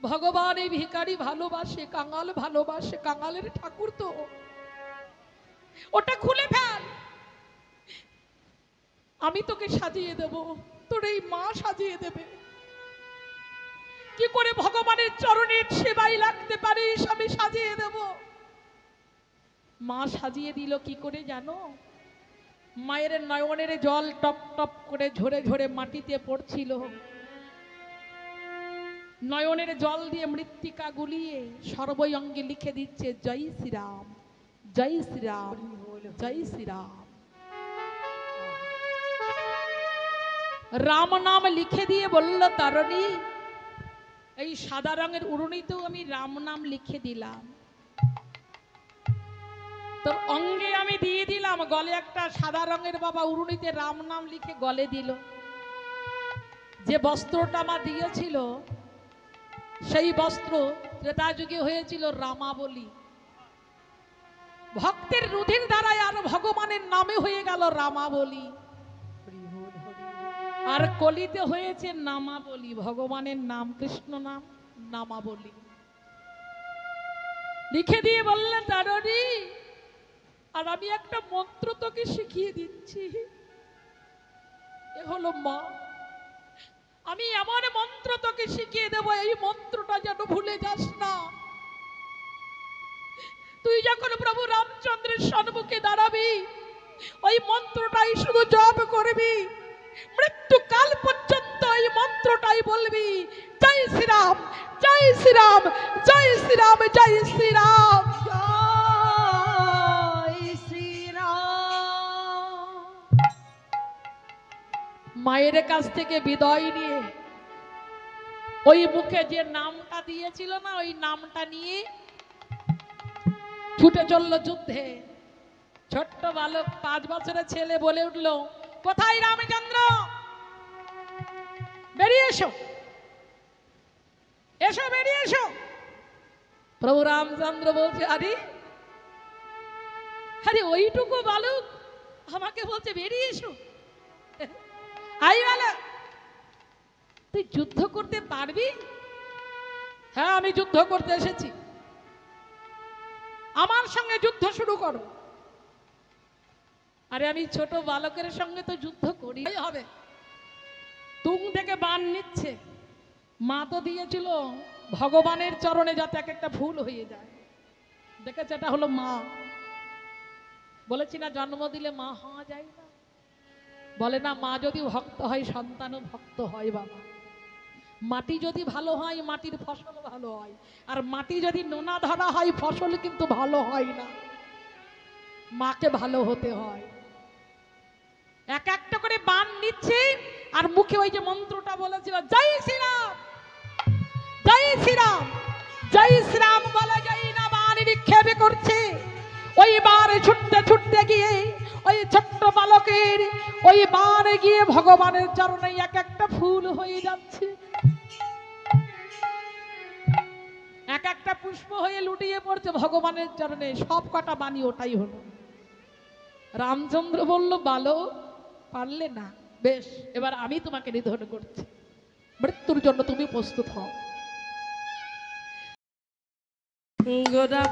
Speaker 3: ভগবান এই ভিখারি ভালোবাসে, কাঙাল ভালোবাসে, কাঙালের ঠাকুর তো ওটা খুলে ফেল, আমি তোকে সাজিয়ে দেব, তোর এই মা সাজিয়ে দেবে। কি করে ভগবানের চরণের সেবায় লাগতে পারিস আমি সাজিয়ে দেব। মা সাজিয়ে দিল কি করে জানো? মায়ের নয়নের জল টপ টপ করে ঝরে ঝরে মাটিতে পড়ছিল, নয়নের জল দিয়ে মৃত্তিকা গুলিয়ে সর্বই অঙ্গে লিখে দিচ্ছে জয় শ্রীরাম, জয় শ্রীরাম, জয় শ্রীরাম। রাম নাম লিখে দিয়ে বলল তারণী, এই সাদা রঙের উড়নিতেও আমি রাম নাম লিখে দিলাম, তোর অঙ্গে আমি দিয়ে দিলাম। গলে একটা সাদা রঙের বাবা উড়নিতে রাম নাম লিখে গলে দিল। যে বস্ত্রটা আমার দিয়েছিল সেই বস্ত্র ত্রেতা যুগে হয়েছিল রামাবলী। ভক্তের রুধির দ্বারায় আর ভগবানের নামে হয়ে গেল রামাবলী, আর কলিতে হয়েছে নামাবলী। ভগবানের নাম, কৃষ্ণ নাম নামাবলী। লিখে দিয়ে বললেন তারণী, আর আমি একটা মন্ত্র তোকে শিখিয়ে দিচ্ছি, এ হলো মা। আমি এমন মন্ত্র তোকে শিখিয়ে দেব, এই মন্ত্রটা যেন ভুলে যাস না। তুই যখন প্রভু রামচন্দ্রের সম্মুখে দাঁড়াবি, ওই মন্ত্রটাই শুধু জপ করবি, মৃত্যুকাল পর্যন্ত এই মন্ত্রটাই বলবি, জয় শ্রীরাম, জয় শ্রীরাম, জয় শ্রীরাম, জয় শ্রীরাম।
Speaker 2: জয় শ্রীরাম।
Speaker 3: মায়ের কাছ থেকে বিদায় নিয়ে ওই মুখে যে নামটা দিয়েছিল না, ওই নামটা নিয়ে ছুটে চলল যুদ্ধে। ছোট্ট বালক 5 বছরের ছেলে বলে উঠল, কোথায় রামচন্দ্র, বেরিয়ে এসো, এসো, বেরিয়ে এসো। প্রভু রামচন্দ্র বলছে, আরে আরে ওইটুকু বালক আমাকে বলছে বেরিয়ে এসো। আই বালক, তুই যুদ্ধ করতে পারবি? হ্যাঁ, আমি যুদ্ধ করতে এসেছি, আমার সঙ্গে যুদ্ধ শুরু করো। আরে আমি ছোট বালকের সঙ্গে তো যুদ্ধ করি হবে। তুম থেকে বান নিচ্ছে, মা তো দিয়েছিল ভগবানের চরণে যাতে এক একটা ভুল হয়ে যায়। দেখেছে, এটা হলো মা। বলেছি না জন্ম দিলে মা হওয়া যায় না? বলে না, মা যদি ভক্ত হয় সন্তানও ভক্ত হয়। বাবা, মাটি যদি ভালো হয় মাটির ফসল ভালো হয়, আর মাটি যদি নোনা ধরা হয় ফসল কিন্তু ভালো হয় না। মাকে ভালো হতে হয়। এক একটা করে বান নিচ্ছে, আর মুখে ওই যে মন্ত্রটা বলেছিল জয় শ্রীরাম, জয় শ্রীরাম, জয় শ্রীরাম বলে যাই না বান নিক্ষেপ করছে। ওই বার ছুটতে ছুটতে গিয়ে ওই ছোট্ট বালকের ওই বান গিয়ে ভগবানের চরণে এক একটা ফুল হয়ে যাচ্ছে, এক একটা পুষ্প হয়ে লুটিয়ে পড়ছে ভগবানের চরণে। সব কটা বাণী ওটাই হলো। রামচন্দ্র বলল, বালক পারলে না, বেশ, এবার আমি তোমাকে নিধন করছি, মৃত্যুর জন্য তুমি প্রস্তুত হও।
Speaker 1: গোরা